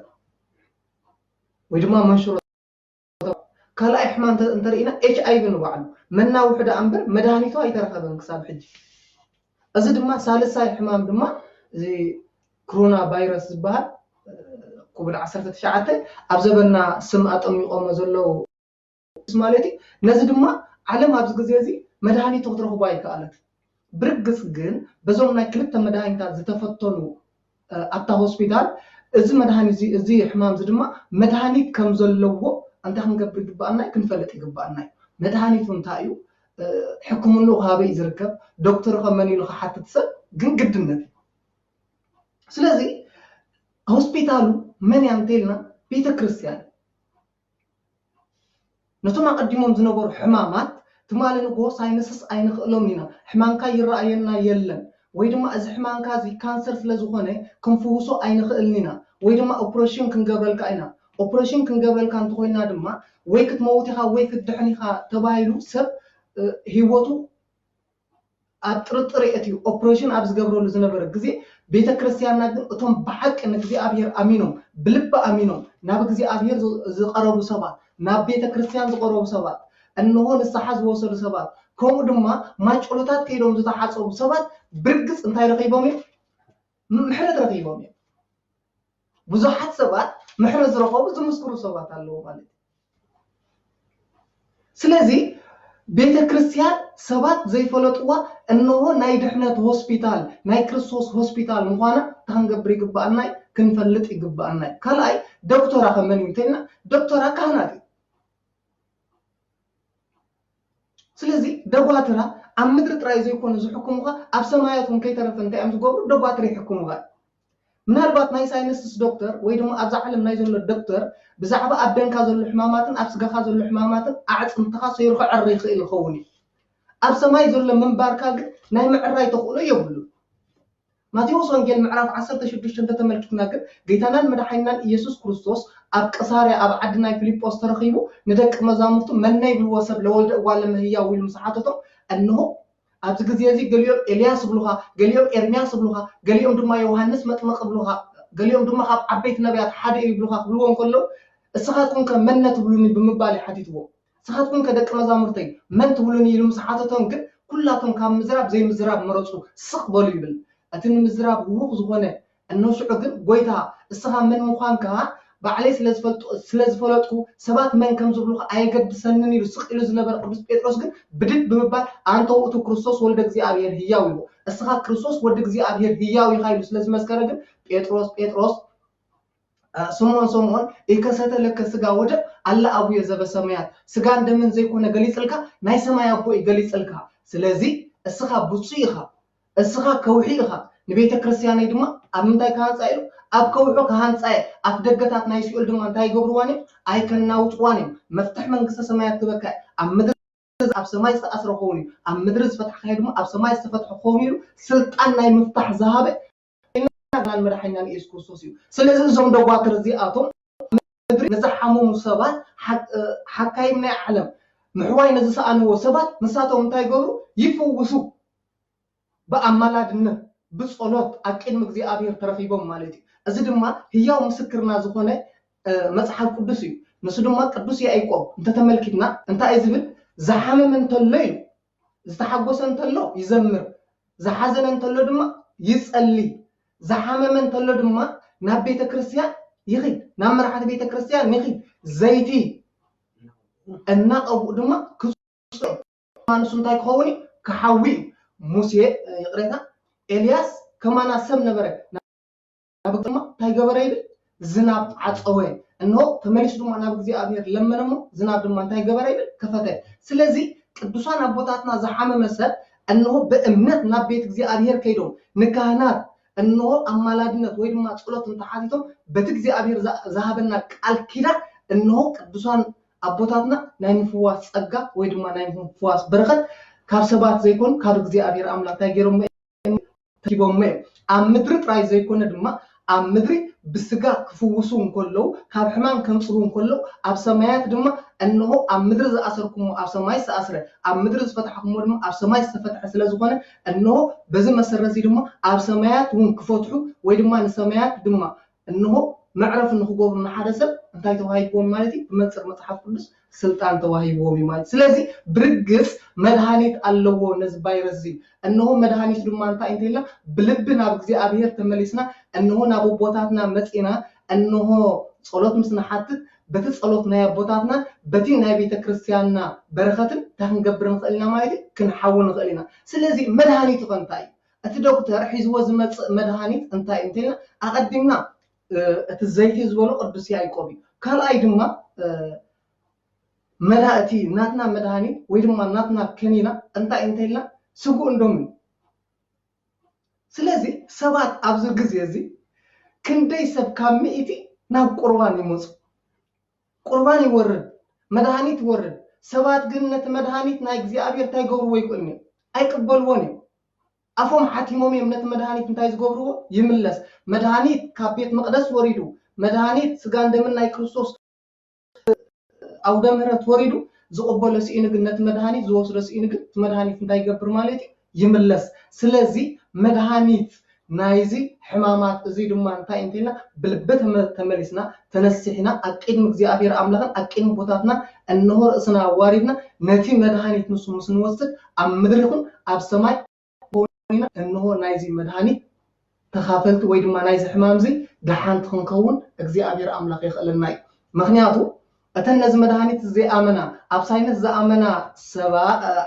ወይ ድማ መንሽሮ ካልኣይ ሕማም እንተርእይና HIV ንባዕሉ መና ውሕዳ እምበር መድሃኒቱ ኣይተረኸበን ክሳብ ሕጂ እዚ ድማ ሳልሳይ ሕማም ድማ እዚ ኮሮና ቫይረስ ዝበሃል ኮቪድ-19 ኣብ ዘበና ስም ኣጠሚቖሞ ዘለዉ ማለት እዩ ነዚ ድማ ዓለም ኣብዚ ግዜ እዚ መድሃኒት ክትረኽቦ ኣይከኣለት ብርግፅ ግን በዞም ናይ ክልተ መድሃኒታት ዝተፈተኑ ኣብታ ሆስፒታል እዚ መድሃኒት እዚ ሕማም እዚ ድማ መድሃኒት ከም ዘለዎ እንታይ ክንገብር ይግባአና ክንፈልጥ ይግባአና መድሃኒቱ እንታይ እዩ ሕክምናኡ ሃበይ ዝርከብ ዶክተር ከመን ኢሉ ክሓትት ሰብ ግን ግድነት ስለዚ ሆስፒታሉ መን ያንቴልና ቤተ ክርስቲያን ነቶም ኣቀዲሞም ዝነበሩ ሕማማት ትማልን ጎ ሳይንስስ ኣይንኽእሎም ኢና ሕማምካ ይረኣየና የለን ወይ ድማ እዚ ሕማምካ እዚ ካንሰር ስለ ዝኾነ ክንፍውሶ ኣይንኽእልኒና ወይ ድማ ኦፕሬሽን ክንገብረልካ ኢና ኦፕሬሽን ክንገብረልካ እንተኮይና ድማ ወይ ክትመውት ኢኻ ወይ ክትድሕን ኢኻ ተባሂሉ ሰብ ሂወቱ ኣብ ጥርጥር እዩ ኦፕሬሽን ኣብ ዝገብረሉ ዝነበረ ግዜ ቤተ ክርስቲያንና ግን እቶም ብሓቂ ንእግዚኣብሔር ኣሚኖም ብልቢ ኣሚኖም ናብ እግዚኣብሔር ዝቐረቡ ሰባት ናብ ቤተ ክርስቲያን ዝቐረቡ ሰባት እንሆ ንስሓ ዝወሰዱ ሰባት ከምኡ ድማ ማጭሎታት ከይዶም ዝተሓፀቡ ሰባት ብርግፅ እንታይ ረኺቦም እዮም ምሕረት ረኺቦም እዮም ብዙሓት ሰባት ምሕረት ዝረኸቡ ዝምስክሩ ሰባት ኣለዉ ማለት ስለዚ ቤተ ክርስቲያን ሰባት ዘይፈለጥዋ እንሆ ናይ ድሕነት ሆስፒታል ናይ ክርስቶስ ሆስፒታል ምዃና ታንገብር ይግባአና ክንፈልጥ ይግባአና ካልኣይ ዶክተራ ከመን ይምተና ዶክተራ ካህናት ስለዚ ደጓትራ ኣብ ምድሪ ጥራይ ዘይኮነ ዝሕክሙኻ ኣብ ሰማያቱን ከይተረፈ እንታይ እዮም ዝገብሩ ደጓትራ ይሕክሙኻ ምናልባት ናይ ሳይንስስ ዶክተር ወይ ድማ ኣብዛ ዓለም ናይ ዘሎ ዶክተር ብዛዕባ ኣብ ደንካ ዘሎ ሕማማትን ኣብ ስጋኻ ዘሎ ሕማማትን ኣዕፅምትኻ ሰይርክዕር ይኽእል ይኸውን ኣብ ሰማይ ዘሎ ምንባርካ ግን ናይ ምዕራይ ተኽእሎ የብሉ ማቴዎስ ወንጌል ምዕራፍ 16 እንተተመልኪትና ግን ጌታናን መድሓኒናን ኢየሱስ ክርስቶስ ኣብ ቀሳርያ ኣብ ዓዲ ናይ ፊልጶስ ተረኺቡ ንደቂ መዛሙርቱ መና ይብልዎ ሰብ ለወልደ እጓለ እመሕያው ኢሉ ምሳሓተቶም እንሆ ኣብዚ ግዜ እዚ ገሊኦም ኤልያስ ብሉኻ ገሊኦም ኤርምያስ ብሉኻ ገሊኦም ድማ ዮሃንስ መጥምቕ ብሉኻ ገሊኦም ድማ ካብ ዓበይቲ ነቢያት ሓደ እዩ ብሉኻ ክብልዎም ከለዉ እስኻትኩም ከ መን ትብሉኒ ብምባል ይሓቲትዎ እስኻትኩም ከ ደቂ መዛሙርተይ መን ትብሉኒ ኢሉ ምሳሓተቶም ግን ኩላቶም ካብ ምዝራብ ዘይምዝራብ መረፁ ስቕ በሉ ይብል እቲ ንምዝራብ ውቕ ዝኾነ እነሽዑ ግን ጎይታ እስኻ መን ምዃንካ ባዕለይ ስለዝፈለጥኩ ሰባት መን ከም ዝብሉኻ ኣይገድሰንን ኢሉ ስቕ ኢሉ ዝነበረ ቅዱስ ጴጥሮስ ግን ብድግ ብምባል አንተ ውእቱ ክርስቶስ ወልደ እግዚኣብሔር ህያው ኢሉ እስኻ ክርስቶስ ወልደ እግዚኣብሔር ህያው ኢኻ ኢሉ ስለዝመስከረ ግን ጴጥሮስ ስምዖን ኢከሰተ ለከ ስጋ ወደ ኣላ አቡየ ዘበሰማያት ስጋ እንደምን ዘይኮነ ገሊጽልካ ናይ ሰማይ አቦ ይገሊጽልካ ስለዚ እስኻ ብፁዕ ኢኻ እስኻ ከውሒ ኢኻ ንቤተ ክርስቲያናይ ድማ ኣብ ምንታይ ካንጻ ኢሉ ኣብ ከውሑ ካንጻይ ኣብ ደገታት ናይ ሲኦል ድማ እንታይ ይገብርዋን ኣይከናውጥዋን መፍትሕ መንግስተ ሰማያት ትበካ ኣብ ምድሪ ኣብ ሰማይ ዝተኣስረ ኾውን ኣብ ምድሪ ዝፈትሐ ድማ ኣብ ሰማይ ዝተፈትሐ ኾውን ኢሉ ስልጣን ናይ ምፍታሕ ዝሃበ ናን መድሓኒናን ኢየሱስ ክርስቶስ እዩ ስለዚ እዞም ደጓትር እዚኣቶም ምድሪ ንዝሓመሙ ሰባት ሓካይም ናይ ዓለም ምሕዋይ ንዝሰኣንዎ ሰባት ንሳቶም እንታይ ይገብሩ ይፍውሱ በኣማላድነት ብጸሎት ኣብ ቅድሚ እግዚኣብሔር ተረኺቦም ማለት እዩ እዚ ድማ ህያው ምስክርና ዝኾነ መጽሓፍ ቅዱስ እዩ ንሱ ድማ ቅዱስ ያዕቆብ እንተተመልኪትና እንታይ ዝብል ዝሓመመ እንተሎ እዩ ዝተሓጎሰ እንተሎ ይዘምር ዝሓዘነ እንተሎ ድማ ይጸልይ ዝሓመመ እንተሎ ድማ ናብ ቤተ ክርስቲያን ይኽድ ናብ መራሕቲ ቤተ ክርስቲያን ይኽድ ዘይቲ እናቐብኡ ድማ ክጹ ማንሱ እንታይ ክኸውን كحوي موسى يقرأها إلياس كمان سب نبرة نبقى تاي جبريل زناب عطوي إنه تمليش دوما نبغى أبير لما نمو زناب دوما تاي جبريل كفته سلزي قدوسان أبوتاتنا زحمة مسد إنه بأمنة نبيت زي أبير كيدون نكهنات إنه أمالادنا ويد ما تقولوا تنتحدثوا بتجزي أبير ذهبنا الكلا إنه قدوسان أبوتاتنا نايم فواس أجا ويد ما نايم فواس برغت كارسبات زيكون كارك زي أبير أملا تاجرهم تجيبهم أمدري تراي زيكون دما أمدري بسجا كفوسون كله كاب حمام كمسرون كله أبسمايات دما إنه أمدري أسركم أبسمايس أسره أمدري فتحكم دما أبسمايس فتح سلازقنا إنه بزم مسرزي دما أبسمايات ونكفتحو ويدما نسمايات دما إنه معرف إنه قبرنا حدث انتهي توهاي بومي مالتي بمنصر متحف قدس سلطان توهاي بومي مالتي سلازي برقس مدهانيت اللو نزباي رزي إنه مدهانيت دما انتا انتيلا بلبنا بكزي أبير تمليسنا إنه نابو بوتاتنا مسئنا إنه صلوت مسنا حتى بتس صلوتنا يا بوتاتنا بتي نبي تكريستياننا برختن تهنجبر نخلينا مالتي كنحاول نخلينا سلازي مدهانيت غنتاي أتدوكتر حيزو زمت مدهانيت انتا انتيلا أقدمنا الزيتي زولو قدس يعقوبي قال أيدما ملائتي ناتنا مدهاني ويدما ناتنا كنينا أنت إنتيلنا سوق اندومي سلازي سبات أبزر جزيزي كندي سب كاميتي ناب قرباني موس قرباني ورد مدهاني تورد سبات جنة مدهاني نايجزي أبير تايجور ويقولني أي قبلوني أفهم حكيمهم يمنت مدهانيت انتايز قبروا يملس مدهانيت كابيت مقدس وريدو مدهانيت سجان دمنا يكريستوس أو دمرت وريدو زقبل سئين جنة مدهانيت زوصل سئين جنة مدهانيت انتاي قبر مالتي يملس سلزي مدهانيت نايزي حمامات زيدو ما انتاي انتينا بلبت تملسنا تنسحنا أكيد مجزي أبير أملاخن أكيد بوتاتنا النهر سنا واردنا نتي مدهانيت نص نوصل أم مدركم أب سماي إنه نايزي مدهاني تخافلت ويد ما نايز حمامزي دحان تخنكون أجزي أبير أملاق يخلنا مخنياتو أتنز مدهاني تزي آمنا أبساينت زي آمنا سبا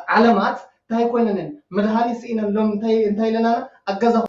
علامات تاي كوينن مدهاني سئنا لهم تاي لنا أجزا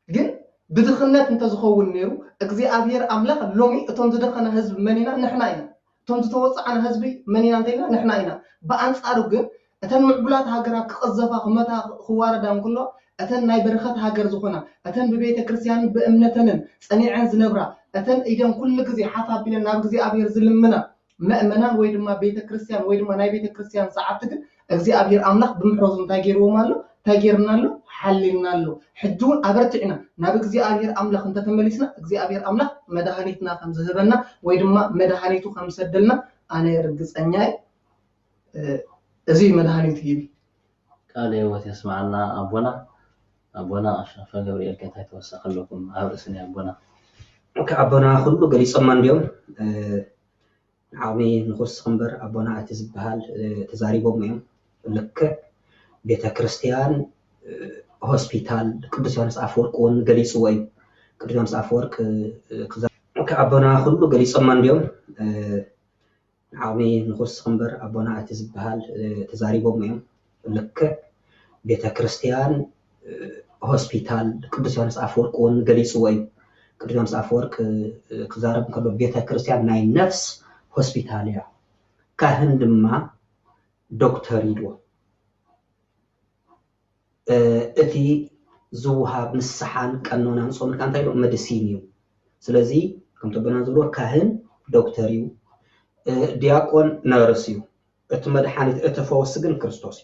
جن بدخلنا انت زخون نيرو أجزي أبير أملاق لومي تنز دخلنا حزب منينا نحنا إنا تنز توصل عن حزبي منينا تينا نحنا إنا بأنس أروجن أتن معبلات هاجر كقزفة خمتها خوارة دام كله أتن ناي برخات هاجر زخنا أتن ببيت كريستيان بأمنتنا صنيع عن زنبرة أتن إيجان كل جزء حفا بين نابجزي أبير زلمنا مأمنا ويد ما بيت كريستيان ويد ما ناي بيت كريستيان ساعتك أجزي أبير أملاق بمحروز تاجر وماله تاجرنا له حللنا له حدون أبرتعنا نابجزي أبير أملاق أنت تمليسنا أجزي أبير أملاق مدهانيتنا خمسة زبنا ويد ما مدهانيتو خمسة دلنا أنا يرجس أنياي زي مدهانيت يبي قال يوت يسمعنا أبونا أشرف جبريل كنت هيتوسق لكم أرسني أبونا كأبونا خلوا قلي صمان اليوم عامي نخص خنبر أبونا أتزبهال تزاريبهم يوم لك بيت كريستيان هوسبيتال قدس يوحنس أفورك ون قلي سوي قدس يوحنس أفورك كأبونا خلوا قلي صمان اليوم عامي نخص خنبر أبونا أتزبهال تزاريبهم يوم لك بيت كريستيان هوسبيتال قدس يوحنس أفورك ون قلي سوي قدس يوحنس أفورك كزارب كله بيت كريستيان ناي نفس هوسبيتاليا كاهن دما دكتور يدو اتي زوها بنسحان قانونا نصوم كان تايلو مديسينيو سلازي كم تبنا زلو كاهن دكتور يو دياقون نرسيو اتمدحانيت اتفوسي كريستوس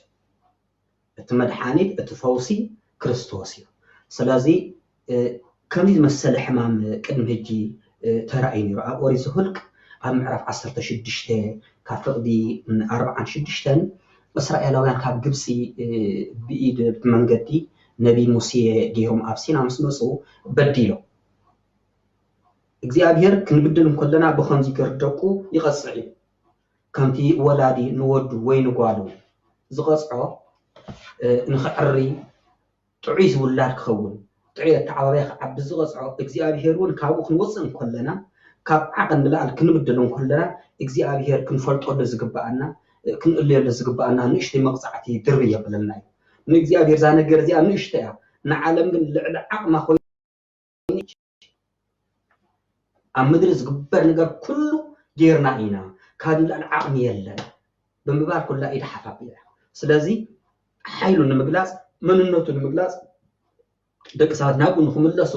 اتمدحانيت اتفوسي كريستوس سلازي كم يمثل حمام قدم هجي ترايني راه اوري زهلك ام معرف 16 كافقدي من 46 اسرائيلاويان كاب جبسي بايد بمنجدي نبي موسى جيروم ابسينا مسمصو بديلو እግዚአብሔር ክንብድልም ኮለና በኸምዚ ገርደቁ ይቀጽዕ ከምቲ ወላዲ ንወዱ ወይ ንጓሉ ዝቀጽዖ ንኽዕሪ ጥዑይ ዝውላድ ክኸውን ጥዑይ ተዓባባይ ክዓቢ ዝቀጽዖ እግዚአብሔር እውን ካብኡ ክንወፅእ ኮለና ካብ ዓቕን ንላዕሊ ክንብድልም ኮለና እግዚአብሔር ክንፈልጦሉ ዝግባአና ክንእልየሉ ዝግባአና ንእሽተይ መቕፃዕቲ ድርቢ የብለና እዩ ንእግዚአብሔር ዛ ነገር እዚኣ ንእሽተይ እያ ንዓለም ግን ልዕሊ ዓቕማ ኮይኑ ኣብ ምድሪ ዝግበር ነገር ኩሉ ጌርና ኢና ካብ ልዕሊ ዓቕሚ የለን ብምባል ኩላ ኢዳ ሓፋቢላ ስለዚ ሓይሉ ንምግላፅ መንነቱ ንምግላፅ ደቂ ሰባት ናብኡ ንክምለሱ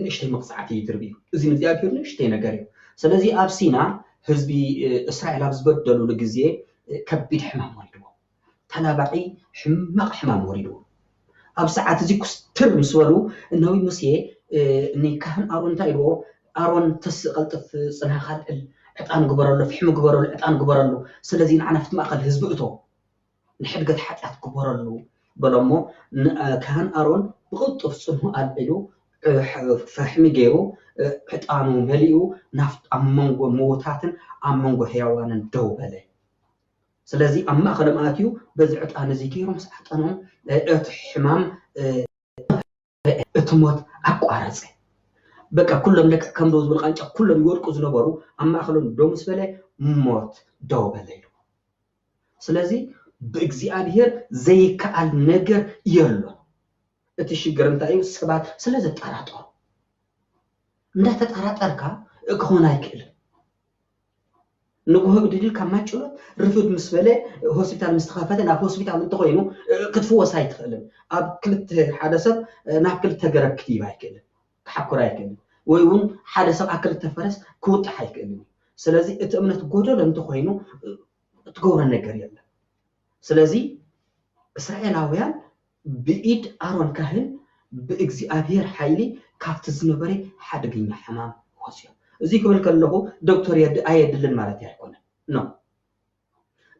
ንእሽተይ መቕፃዕቲ ድርቢ እዩ እዚ ንእግዚአብሔር ንእሽተይ ነገር እዩ ስለዚ ኣብ ሲና ህዝቢ እስራኤል ኣብ ዝበደሉሉ ግዜ ከቢድ ሕማም ወሪድዎ ተላባዒ ሕማቕ ሕማም ወሪድዎ ኣብ ሰዓት እዚ ኩስትር ምስ በሉ እነዊ ሙሴ ንካህን ኣሮን እንታይ ኢልዎ ኣሮን ተስቀልጥፍ ፅናኻ ልዕል ዕጣን ግበረሉ ፍሕሚ ግበረሉ ዕጣን ግበረሉ ስለዚ ንዓና ፍቲ ማእኸል ህዝቢ እቶ ንሕድገት ሓጢኣት ግበረሉ በሎሞ ካህን ኣሮን ብቕልጡፍ ፅንሑ ኣልዒሉ ፈሕሚ ገይሩ ዕጣኑ መሊኡ ናፍቲ ኣብ መንጎ ሞታትን ኣብ መንጎ ህያዋንን ደው በለ ስለዚ ኣብ ማእኸሎም ኣትዩ በዚ ዕጣን እዚ ገይሩ ምስ ዓጠኖም እቲ ሕማም እቲ ሞት ኣቋረፀ በቃ ኩሎም ልክዕ ከም ደው ዝብል ቃንጫ ኩሎም ይወድቁ ዝነበሩ ኣብ ማእኸሎም ደው ምስ በለ ሞት ደው በለ ኢሉ ስለዚ ብእግዚአብሔር ዘይከኣል ነገር የሎ እቲ ሽግር እንታይ እዩ ሰባት ስለ ዘጠራጠሩ እንዳተጠራጠርካ ክኾን ኣይክእልን ንጉሆ ብድድል ካብ ማጭሎት ርፍድ ምስ በለ ሆስፒታል ምስ ተኸፈተ ናብ ሆስፒታል እንተኮይኑ ክትፍወስ ኣይትኽእልን ኣብ ክልተ ሓደ ሰብ ናብ ክልተ ገረብ ክትይብ ኣይክእልን ክሓኩር ኣይክእልን ወይ እውን ሓደ ሰብ ኣብ ክልተ ፈረስ ክውጣሕ ኣይክእልን ስለዚ እቲ እምነት ጎደሎ እንተኮይኑ እትገብሮ ነገር የለን ስለዚ እስራኤላውያን ብኢድ ኣሮን ካህን ብእግዚአብሔር ሓይሊ ካብቲ ዝነበረ ሓደገኛ ሕማም ወፅዮም እዚ ክብል ከለኹ ዶክተር ኣየድልን ማለት ኣይኮነን ኖ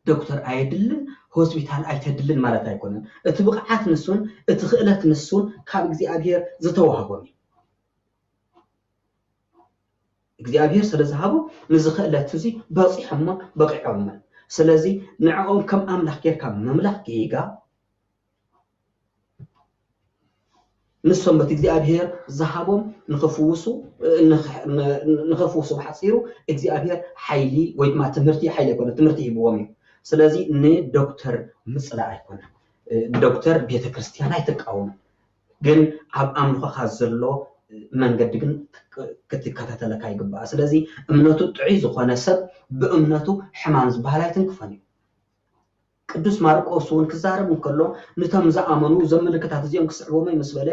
ዶክተር ኣየድልን ሆስፒታል ኣይተድልን ማለት ኣይኮነን እቲ ብቕዓት ንሱን እቲ ክእለት ንሱን ካብ እግዚኣብሔር ዝተዋህቦም እዩ እግዚኣብሔር ስለ ዝሃቦ ነዚ ክእለት እዚ በፂሖሞ በቂዖሞ ስለዚ ንዕኦም ከም ኣምላኽ ጌርካ መምላኽ ጌጋ ንሶም በቲ እግዚኣብሔር ዝሃቦም ንኽፍውሱ ብሓፂሩ እግዚኣብሔር ሓይሊ ወይ ድማ ትምህርቲ ሓይሊ ኣይኮነ ትምህርቲ ሂብዎም እዩ ስለዚ ንዶክተር ምፅላእ ኣይኮነ ዶክተር ቤተክርስትያን ኣይትቃወሙ ግን ኣብ ኣምልኾኻ ዘሎ መንገዲ ግን ክትከታተለካ ይግባእ ስለዚ እምነቱ ጥዑይ ዝኾነ ሰብ ብእምነቱ ሕማም ዝበሃል ኣይትንክፈን እዩ ቅዱስ ማርቆስ እውን ክዛረብ እንከሎ ነቶም ዝኣመኑ እዞም ምልክታት እዚኦም ክስዕቦም ምስ በለ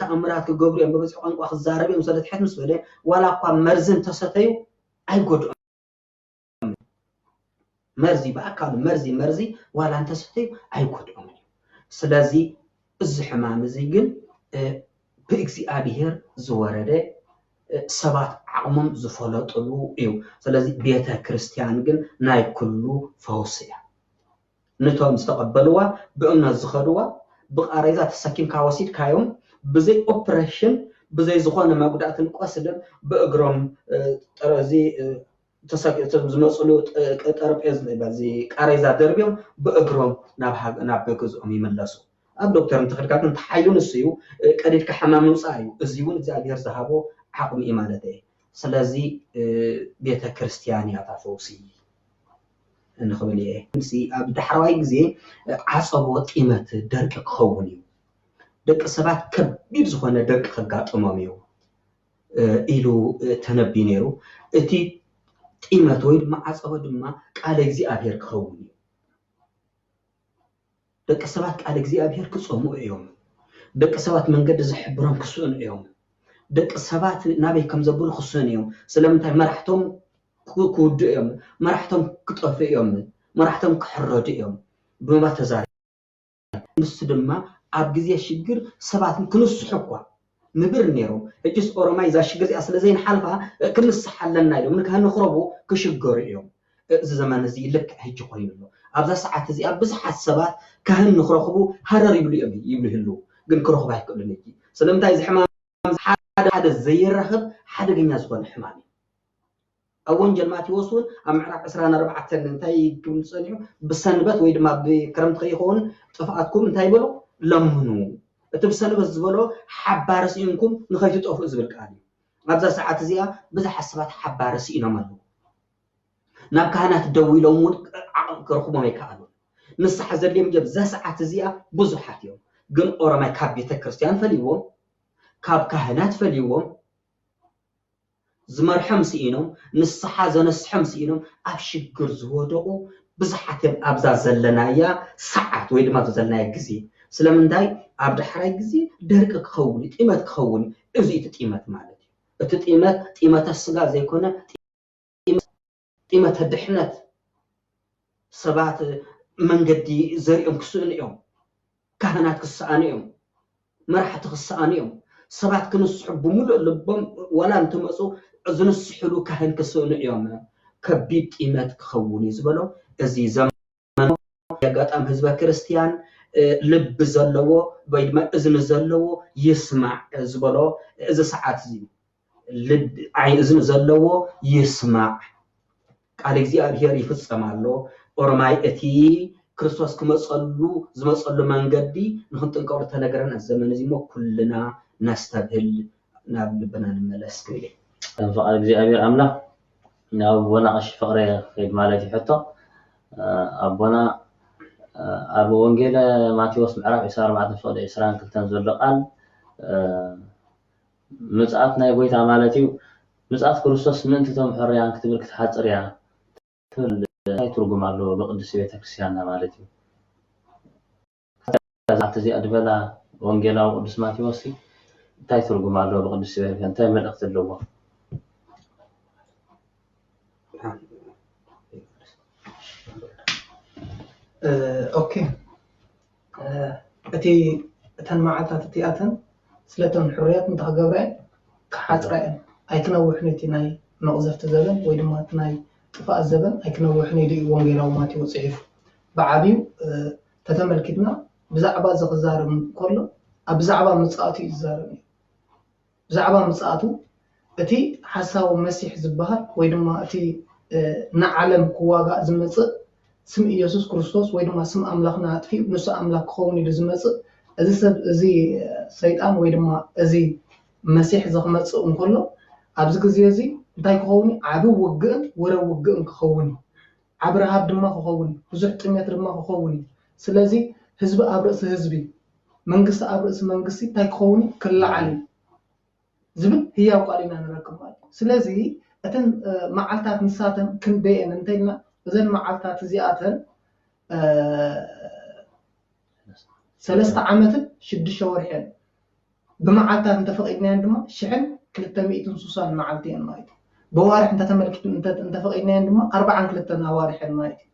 ተኣምራት ክገብሩ እዮም በበዝሒ ቋንቋ ክዛረብ እዮም ስለ ትሕት ምስ በለ ዋላ እኳ መርዚ እንተሰተዩ ኣይጎድኦም መርዚ ብኣካሉ መርዚ ዋላ እንተሰተዩ ኣይጎድኦም እዩ ስለዚ እዚ ሕማም እዚ ግን ብእግዚአብሔር ዝወረደ ሰባት ዓቕሞም ዝፈለጥሉ እዩ ስለዚ ቤተ ክርስቲያን ግን ናይ ኩሉ ፈውሲ እያ ነቶም ዝተቐበልዋ ብእምነት ዝኸድዋ ብቃሬዛ ተሰኪምካ ወሲድካዮም ብዘይ ኦፕሬሽን ብዘይ ዝኾነ መጉዳእትን ቆስልን ብእግሮም ጠረዚ ዝመፅሉ ጠረጴዛ በዚ ቃሬዛ ደርብዮም ብእግሮም ናብ ገዝኦም ይመለሱ ኣብ ዶክተር እንትኸድካ ግን ሓይሉ ንሱ እዩ ቀዲድካ ሕማም ምውፃእ እዩ እዚ እውን እግዚኣብሔር ዝሃቦ ዓቕሚ እዩ ማለት እየ ስለዚ ቤተ ክርስቲያን እያ ፈውሲ ንኽብል እየ ኣብ ዳሕራዋይ ግዜ ዓፀቦ ጢመት ደርቂ ክኸውን እዩ ደቂ ሰባት ከቢድ ዝኾነ ደርቂ ከጋጥሞም እዩ ኢሉ ተነቢዩ ነይሩ እቲ ጢመት ወይ ድማ ዓፀቦ ድማ ቃል እግዚኣብሔር ክኸውን እዩ ደቂ ሰባት ቃል እግዚኣብሔር ክፀምዑ እዮም ደቂ ሰባት መንገዲ ዝሕብሮም ክስእኑ እዮም ደቂ ሰባት ናበይ ከም ዘብሉ ክስእኑ እዮም ስለምንታይ መራሕቶም ክውድኡ እዮም መራሕቶም ክጠፍኡ እዮም መራሕቶም ክሕረዱ እዮም ብምባ ተዛሪቡ ንሱ ድማ ኣብ ግዜ ሽግር ሰባት ክንስሑ እኳ ንብር ነይሮም እጅስ ኦሮማይ እዛ ሽግር እዚኣ ስለዘይንሓልፋ ክንስሓ ኣለና ኢሎም ንክህንኽረቡ ክሽገሩ እዮም እዚ ዘመን እዚ ልክዕ ሕጂ ኮይኑ ኣሎ ኣብዛ ሰዓት እዚኣ ብዙሓት ሰባት ካህን ንክረኽቡ ሃረር ይብሉ እዮም ይብሉ ግን ክረኽቡ ኣይክእሉን እዩ ስለምንታይ እዚ ሕማም ሓደ ዘይራኸብ ሓደገኛ ዝኾነ ሕማም እዩ ኣብ ወንጀል ማቴዎስ እውን ኣብ ምዕራፍ 24 እንታይ ክብል ፀኒሑ ብሰንበት ወይ ድማ ብክረምቲ ከይኸውን ጥፍኣትኩም እንታይ ይበሉ ለምኑ እቲ ብሰንበት ዝበሎ ሓባር ስኢንኩም ንኸይትጠፍኡ ዝብል ቃል እዩ ኣብዛ ሰዓት እዚኣ ብዙሓት ሰባት ሓባር ስኢኖም ኣለዉ ናብ ካህናት ደው ኢሎም እውን ዓቕም ክረኽቦም ኣይከኣሉን ንስሓ ዘድልዮም ጀብ እዛ ሰዓት እዚኣ ብዙሓት እዮም ግን ኦሮማይ ካብ ቤተ ክርስቲያን ፈልይዎም ካብ ካህናት ፈልይዎም ዝመርሖም ስኢኖም ንስሓ ዘነስሖም ስኢኖም ኣብ ሽግር ዝወደቑ ብዙሓት እዮም ኣብዛ ዘለናያ ሰዓት ወይ ድማ ዘለናያ ግዜ ስለምንታይ ኣብ ዳሕራይ ግዜ ደርቂ ክኸውን ጢመት ክኸውን እዚ እቲ ጢመት ማለት እዩ እቲ ጢመት ስጋ ዘይኮነ ጢመት ድሕነት ሰባት መንገዲ ዘርኦም ክስእኑ እዮም ካህናት ክስኣኑ እዮም መራሕቲ ክስኣኑ እዮም ሰባት ክንስሑ ብሙሉእ ልቦም ወላ እንትመፁ ዝንስሕሉ ካህን ክስእኑ እዮም ከቢድ ጢመት ክኸውን እዩ ዝበሎ እዚ ዘመኑ የጋጣም ህዝበ ክርስቲያን ልብ ዘለዎ ወይ ድማ እዝኒ ዘለዎ ይስማዕ ዝበሎ እዚ ሰዓት እዚ እዝኒ ዘለዎ ይስማዕ ቃል እግዚኣብሔር ይፍጸማሎ ኦሮማይ እቲ ክርስቶስ ክመፀሉ ዝመፀሉ መንገዲ ንክንጥንቀቁ ተነገረን ዘመን እዚ ሞ ኩልና ነስተብህል ናብ ልብና ንመለስ ክብል فقال እግዚአብሔር አምላክ ናብ ቦና ቀሽ ፍቅረ ኸይድ ማለት ይሕቶ አቦና ኣብ ወንጌል ማቴዎስ ምዕራፍ 24 ፍቅደ 22 ዘሎ ቃል ምጽአት ናይ ጎይታ ማለት እዩ ምጽአት ክርስቶስ ምንት ቶም ሕርያን ክትብል ክትሓጽር ያ ታይ ትርጉም አለው በቅዱስ ቤተ ክርስቲያን ማለት እዩ ዛት እዚ አድበላ ወንጌላው ቅዱስ ማቴዎስ ታይ ትርጉም አለው በቅዱስ ቤተ ክርስቲያን ታይ መልእክት ኣለዎ ኦኬ እቲ እተን መዓልታት እቲኣተን ስለተን ሕርያት እንተኸገብረአን ክሓፅረአን ኣይክነውሕን እቲ ናይ መቕዘፍቲ ዘበን ወይ ድማ እቲ ናይ ጥፋእ ዘበን ኣይክነውሕን ኢሉ ወንጌላዊ ማቴዎስ ጽሒፉ ብዓብዩ ተተመልኪትና ብዛዕባ ዝኽዛረብ ከሎ ኣብ ብዛዕባ ምጽኣቱ እዩ ዝዛረብ እዩ ብዛዕባ ምጽኣቱ እቲ ሓሳቡ መሲሕ ዝበሃል ወይ ድማ እቲ ንዓለም ክዋጋእ ዝመጽእ ስም ኢየሱስ ክርስቶስ ወይ ድማ ስም ኣምላኽና ኣጥፊኡ ንሱ ኣምላክ ክኸውን ኢሉ ዝመጽእ እዚ ሰብ እዚ ሰይጣን ወይ ድማ እዚ መሲሕ ዝኽመጽእ እንከሎ ኣብዚ ግዜ እዚ እንታይ ክኸውን ዓብ ውግእን ወረ ውግእን ክኸውን ዓብ ረሃብ ድማ ክኸውን ብዙሕ ጥሜት ድማ ክኸውን ስለዚ ህዝቢ ኣብ ርእሲ ህዝቢ መንግስቲ ኣብ ርእሲ መንግስቲ እንታይ ክኸውን ክለዓል ዝብል ህያው ቃል ኢና ንረክብ ማለት ስለዚ እተን መዓልታት ንሳተን ክንደየን እንተይልና እዘን መዓልታት እዚኣተን 3 ዓመትን 6 ወርሕን ብመዓልታት እንተፈቂድናየን ድማ 1260 መዓልቲ እየን ማለት እዩ በዋርሕ እንተተመልኪቱ እንተፈቂድናየን ድማ 42 ኣዋርሕን ማለት እዩ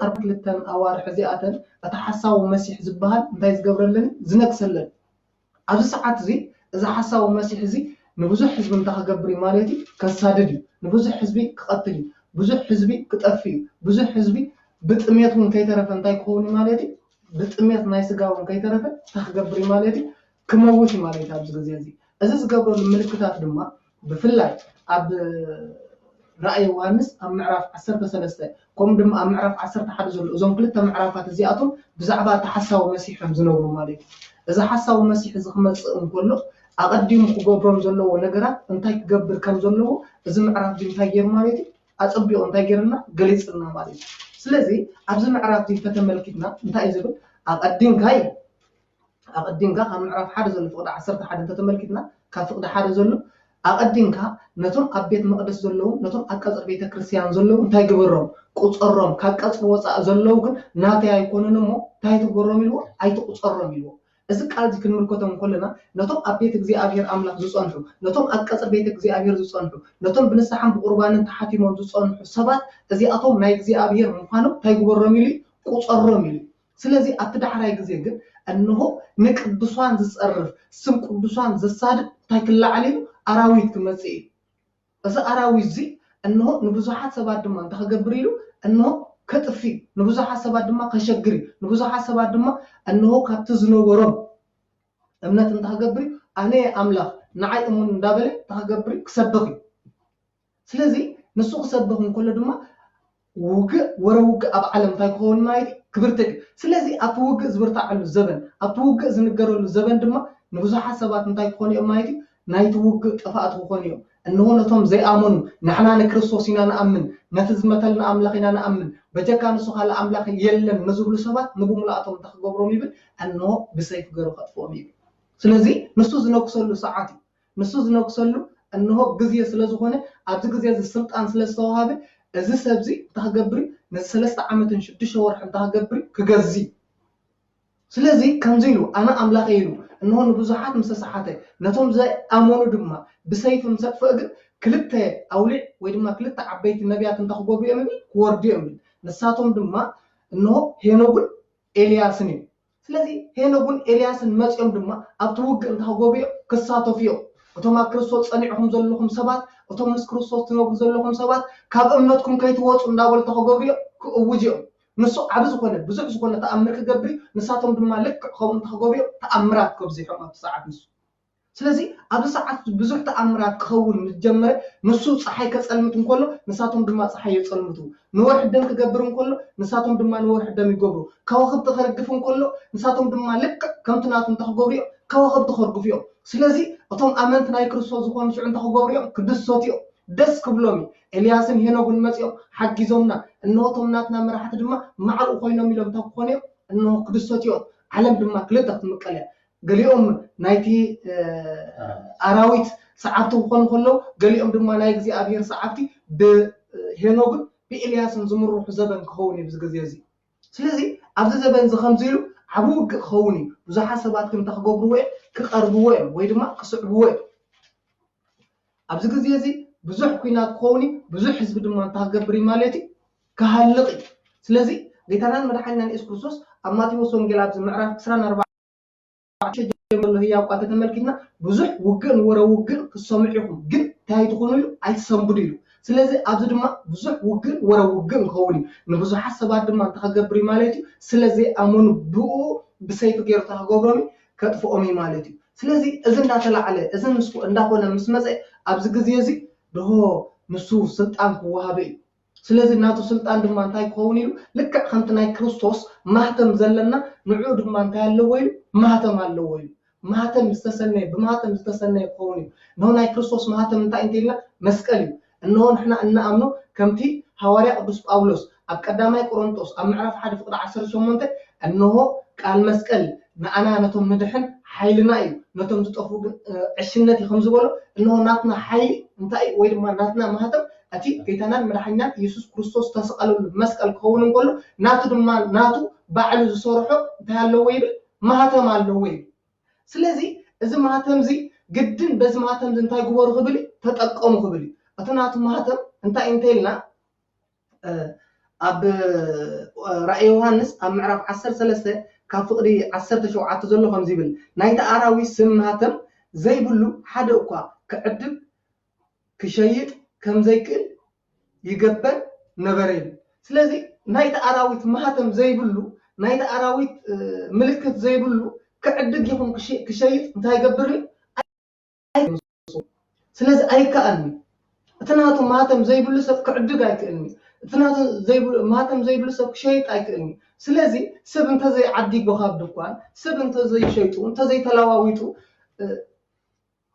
42 ኣዋርሕ እዚኣተን እቲ ሓሳቡ መሲሕ ዝበሃል እንታይ ዝገብረለን ዝነግሰለን ኣብዚ ሰዓት እዚ እዚ ሓሳቡ መሲሕ እዚ ንብዙሕ ህዝቢ እንተኸገብር ማለት እዩ ከሳድድ እዩ ንብዙሕ ህዝቢ ክቐትል እዩ ብዙሕ ህዝቢ ክጠፍእ እዩ ብዙሕ ህዝቢ ብጥሜት እውን ከይተረፈ እንታይ ክኸውን ማለት እዩ ብጥሜት ናይ ስጋ እውን ከይተረፈ ተኽገብር ማለት እዩ ክመውት ማለት እዩ ኣብዚ ግዜ እዚ እዚ ዝገብረሉ ምልክታት ድማ ብፍላይ ኣብ ራእይ ዮሃንስ ኣብ ምዕራፍ 13 ከምኡ ድማ ኣብ ምዕራፍ 11 ዘሎ እዞም ክልተ ምዕራፋት እዚኣቶም ብዛዕባ እቲ ሓሳቡ መሲሖም ዝነብሩ ማለት እዩ እዚ ሓሳቡ መሲሕ እዚ ክመጽእ እንከሎ ኣቐዲሙ ክገብሮም ዘለዎ ነገራት እንታይ ክገብር ከም ዘለዎ እዚ ምዕራፍ እዚ እንታይ ገይሩ ማለት እዩ ኣጸቢቑ እንታይ ገይርና ገሊጽልና ማለት እዩ ስለዚ ኣብዚ ምዕራፍ እዚ ተተመልኪትና እንታይ ዝብል ኣቐዲምካ ካብ ምዕራፍ 1 ዘሎ ፍቅዲ 11 ተተመልኪትና ካብ ፍቅዲ 1 ዘሎ ኣቐዲምካ ነቶም ኣብ ቤት መቅደስ ዘለዉ ነቶም ኣብ ቀጽሪ ቤተ ክርስቲያን ዘለዉ እንታይ ግበሮም ቁጸሮም ካብ ቀጽሪ ወፃእ ዘለዉ ግን ናተይ ኣይኮኑን እሞ እንታይ ትግበሮም ኢልዎ ኣይትቁጸሮም ኢልዎ እዚ ቃል እዚ ክንምልከቶም ከለና ነቶም ኣብ ቤት እግዚኣብሔር ኣምላኽ ዝጸንሑ ነቶም ኣብ ቀጽሪ ቤት እግዚኣብሔር ዝጸንሑ ነቶም ብንስሓን ብቁርባንን ተሓቲሞም ዝጸንሑ ሰባት እዚኣቶም ናይ እግዚኣብሔር ምዃኖም እንታይ ግበሮም ኢሉ ቁጸሮም ኢሉ ስለዚ ኣብቲ ዳሕራይ ግዜ ግን እንሆ ንቅዱሳን ዝጸርፍ ስም ቅዱሳን ዘሳድድ እንታይ ክለዓል ኢሉ ኣራዊት ክመጽእ እዩ እዚ ኣራዊት እዚ እንሆ ንብዙሓት ሰባት ድማ እንተኸገብር ኢሉ እንሆ ከጥፊ ንብዙሓት ሰባት ድማ ከሸግር ንብዙሓት ሰባት ድማ እንሆ ካብቲ ዝነበሮም እምነት እንተኸገብር ኣነ ኣምላኽ ንዓይ እሙን እንዳበለ ተኸገብር ክሰብኽ ስለዚ ንሱ ክሰብኽ እንከሎ ድማ ውግእ ወረ ውግእ ኣብ ዓለም እንታይ ክኸውን ማለት ክብርትዕ ስለዚ ኣብቲ ውግእ ዝብርታዓሉ ዘበን ኣብቲ ውግእ ዝንገረሉ ዘበን ድማ ንብዙሓት ሰባት እንታይ ክኾኑ እዮም ማለት ናይቲ ውግእ ጥፋኣት ክኾኑ እዮም انه نتوم زي امنوا نحنا نكريستوس ኢና نامن نتزمتلنا املاخنا نامن بجكا نسو خال املاخ يلن نزبل سبات نبملااتهم تخغبروم يبل انه بسيف غير خطفوم يبل ስለዚህ ንሱ ዝነክሰሉ ሰዓት ንሱ ዝነክሰሉ انه ግዜ ስለዝኾነ ኣብዚ ግዜ ስልጣን ስለስተዋሃበ እዚ ሰብዚ ተኸገብሪ ነ3 ዓመትን 6 ወርሕን ተኸገብሪ ክገዚ ስለዚህ ከምዚሉ ኣነ ኣምላኽ ኢሉ انه ብዙሓት መሰሳሓተ ነቶም ዘኣመኑ ድማ ብሰይፍ ምሰጥፈ እግር ክልተ ኣውሊዕ ወይ ድማ ክልተ ዓበይቲ ነቢያት እንተኽገብሩ እዮም ክወርዱ እዮም ንሳቶም ድማ انه ሄኖግን ኤልያስን እዮም ስለዚህ ሄኖግን ኤልያስን መጽኦም ድማ ኣብቲ ውግእ እንተኽገብሩ ክሳተፉ እዮም እቶም ኣብ ክርስቶስ ጸኒዕኹም ዘለኹም ሰባት እቶም ምስ ክርስቶስ ትነብሩ ዘለኹም ሰባት ካብ እምነትኩም ከይትወጹ እንዳበሉ ተኽገብሩ እዮም ክእውጁ እዮም ንሱ ዓብ ዝኾነ ብዙሕ ዝኾነ ተኣምር ክገብር ንሳቶም ድማ ልክዕ ከምኡ ተኽገብሩ እዮም ተኣምራት ከብዚሖም ኣብ ሰዓት ንሱ ስለዚህ ኣብ ሰዓት ብዙሕ ተኣምራት ክኸውን ዝጀመረ ንሱ ፀሓይ ከጸልምት እንከሎ ንሳቶም ድማ ፀሓይ ይጸልምቱ ንወርሕ ደም ክገብር እንከሎ ንሳቶም ድማ ንወርሕ ደም ይገብሩ ከዋኽብቲ ክርግፍ እንከሎ ንሳቶም ድማ ልክዕ ከምቲ ናቶም ተኽገብሩ እዮም ከዋኽብቲ ክርግፉ እዮም ስለዚህ እቶም ኣመንቲ ናይ ክርስቶስ ዝኾኑ ሽዑ እንተኽገብሩ እዮም ክድሰቱ እዮም ደስ ክብሎም ኤልያስን ሄኖግን መጽኦም ሓጊዞምና እነሆ እቶም ናትና መራሕቲ ድማ ማዕርኡ ኮይኖም ኢሎም ተክኾኑ እዮም እነሆ ክድሰቱ እዮም ዓለም ድማ ክልተ ክትምቀል እያ ገሊኦም ናይቲ ኣራዊት ሰዓብቲ ክኾኑ ከለዉ ገሊኦም ድማ ናይ እግዚኣብሔር ሰዓብቲ ብሄኖግን ብኤልያስን ዝምርሑ ዘበን ክኸውን እዩ ግዜ እዚ ስለዚ ኣብዚ ዘበን እዚ ከምዚ ኢሉ ዓብ ውግእ ክኸውን እዩ ብዙሓት ሰባት ከም ተኽገብርዎ ክቐርብዎ እዮም ወይ ድማ ክስዕብዎ እዮም ኣብዚ ግዜ እዚ ብዙሕ ኩናት ክኸውን ብዙሕ ህዝቢ ድማ እንተኽገብር ማለት እዩ ክሃልቕ እዩ ስለዚ ጌታናን መድሓኒናን ኢየሱስ ክርስቶስ ኣብ ማቴዎስ ወንጌል ኣብዚ ምዕራፍ 24 ጀምሮ ህያው ቃል ተመልኪትና ብዙሕ ውግእን ወረ ውግእን ክሰምዑ ኢኹም ግን እንታይ ትኾኑ ኢሉ ኣይትሰንብዱ ኢሉ ስለዚ ኣብዚ ድማ ብዙሕ ውግእን ወረ ውግእን ክኸውን እዩ ንብዙሓት ሰባት ድማ እንተኽገብር ማለት እዩ ስለዚ ኣመኑ ብኡ ብሰይፊ ገይሩ ተኽገብሮም ከጥፍኦም ማለት እዩ ስለዚ እዚ እንዳተላዓለ እዚ ንሱ እንዳኾነ ምስ መፀ ኣብዚ ግዜ እዚ ድሆ ንሱ ስልጣን ክወሃበ እዩ ስለዚ ናቱ ስልጣን ድማ እንታይ ክኸውን ኢሉ ልክዕ ከምቲ ናይ ክርስቶስ ማህተም ዘለና ንዑ ድማ እንታይ ኣለዎ ኢሉ ማህተም ኣለዎ ኢሉ ማህተም ዝተሰነየ ብማህተም ዝተሰነየ ክኸውን እዩ ንሆ ናይ ክርስቶስ ማህተም እንታይ እንተኢልና መስቀል እዩ እንሆ ንሕና እናኣምኖ ከምቲ ሐዋርያ ቅዱስ ጳውሎስ ኣብ ቀዳማይ ቆሮንቶስ ኣብ ምዕራፍ 1 ፍቅዲ 18 እንሆ ቃል መስቀል ንኣና ነቶም ንድሕን ሓይልና እዩ ነቶም ዝጠፉ ግን ዕሽነት እዩ ከም ዝበሎ እንሆ ናትና ሓይሊ እንታይ ወይ ድማ ናትና ማህተም እቲ ጌታናን መድሓኒናን ኢየሱስ ክርስቶስ ተሰቀለሉ መስቀል ክኸውን እንከሎ ናቱ ድማ ናቱ ባዕሉ ዝሰርሖ እንታይ ኣለዎ ይብል ማህተም ኣለዎ ይብል ስለዚ እዚ ማህተም እዚ ግድን በዚ ማህተም እንታይ ግበሩ ክብል ተጠቀሙ ክብል እቲ ናቱ ማህተም እንታይ እንተኢልና ኣብ ራእይ ዮሐንስ ኣብ ምዕራፍ 13 ካብ ፍቅዲ 17 ዘሎ ከም ዝብል ናይቲ ኣራዊት ስም ማህተም ዘይብሉ ሓደ እኳ ክዕድብ ክሸይጥ ከም ዘይክእል ይገበር ነበረ ስለዚ ናይቲ ኣራዊት ማህተም ዘይብሉ ናይቲ ኣራዊት ምልክት ዘይብሉ ክዕድግ ይኹን ክሸይጥ እንታይ ይገብር ስለዚ ኣይከኣልኒ እቲ ናቱ ማህተም ዘይብሉ ሰብ ክዕድግ ኣይክእልኒ እቲ ናቱ ማህተም ዘይብሉ ሰብ ክሸይጥ ኣይክእልኒ ስለዚ ሰብ እንተዘይዓዲጉ ካብ ድኳን ሰብ እንተዘይሸይጡ እንተዘይተለዋዊጡ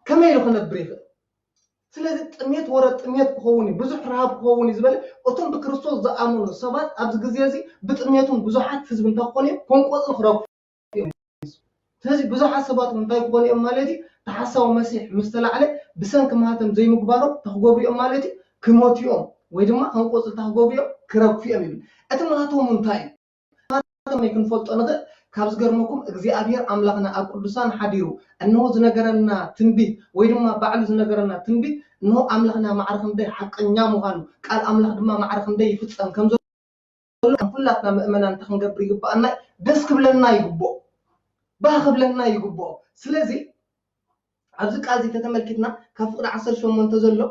ከመይ ኢሉ ክነብር ይኽእል ስለዚ ጥሜት ወረ ጥሜት ክኸውን ብዙሕ ረሃብ ክኸውን ዝበለ እቶም ብክርስቶስ ዝኣምኑ ሰባት ኣብዚ ግዜ እዚ ብጥሜቱን ብዙሓት ህዝቢ እንተኾኑ ኮንቆፅል ክረክቡ ስለዚ ብዙሓት ሰባት እንታይ ክኾኑ እዮም ማለት እዩ ተሓሳዊ መሲሕ ምስ ተላዕለ ብሰንኪ ማህተም ዘይምግባሮም ተኽገብሩ እዮም ማለት እዩ ክሞቱ እዮም ወይ ድማ ኮንቆፅል ተኽገብሩ እዮም ክረግፉ እዮም ይብል እቲ ማህተሙ እንታይ እዩ ማህተም ክንፈልጦ ንኽእል ካብ ዝገርመኩም እግዚኣብሔር ኣምላኽና ኣብ ቅዱሳን ሓዲሩ እንሆ ዝነገረና ትንቢት ወይ ድማ ባዕሉ ዝነገረና ትንቢት እንሆ ኣምላኽና ማዕረ ክንደይ ሓቀኛ ምዃኑ ቃል ኣምላኽ ድማ ማዕረ ክንደይ ይፍፀም ከም ዘሎ ኩላትና ምእመናን ክንገብር ይግባአና ደስ ክብለና ይግባኦ ባህ ክብለና ይግባኦ ስለዚ ኣብዚ ቃል እዚ ተተመልኪትና ካብ ፍቅዲ 18 ዘሎ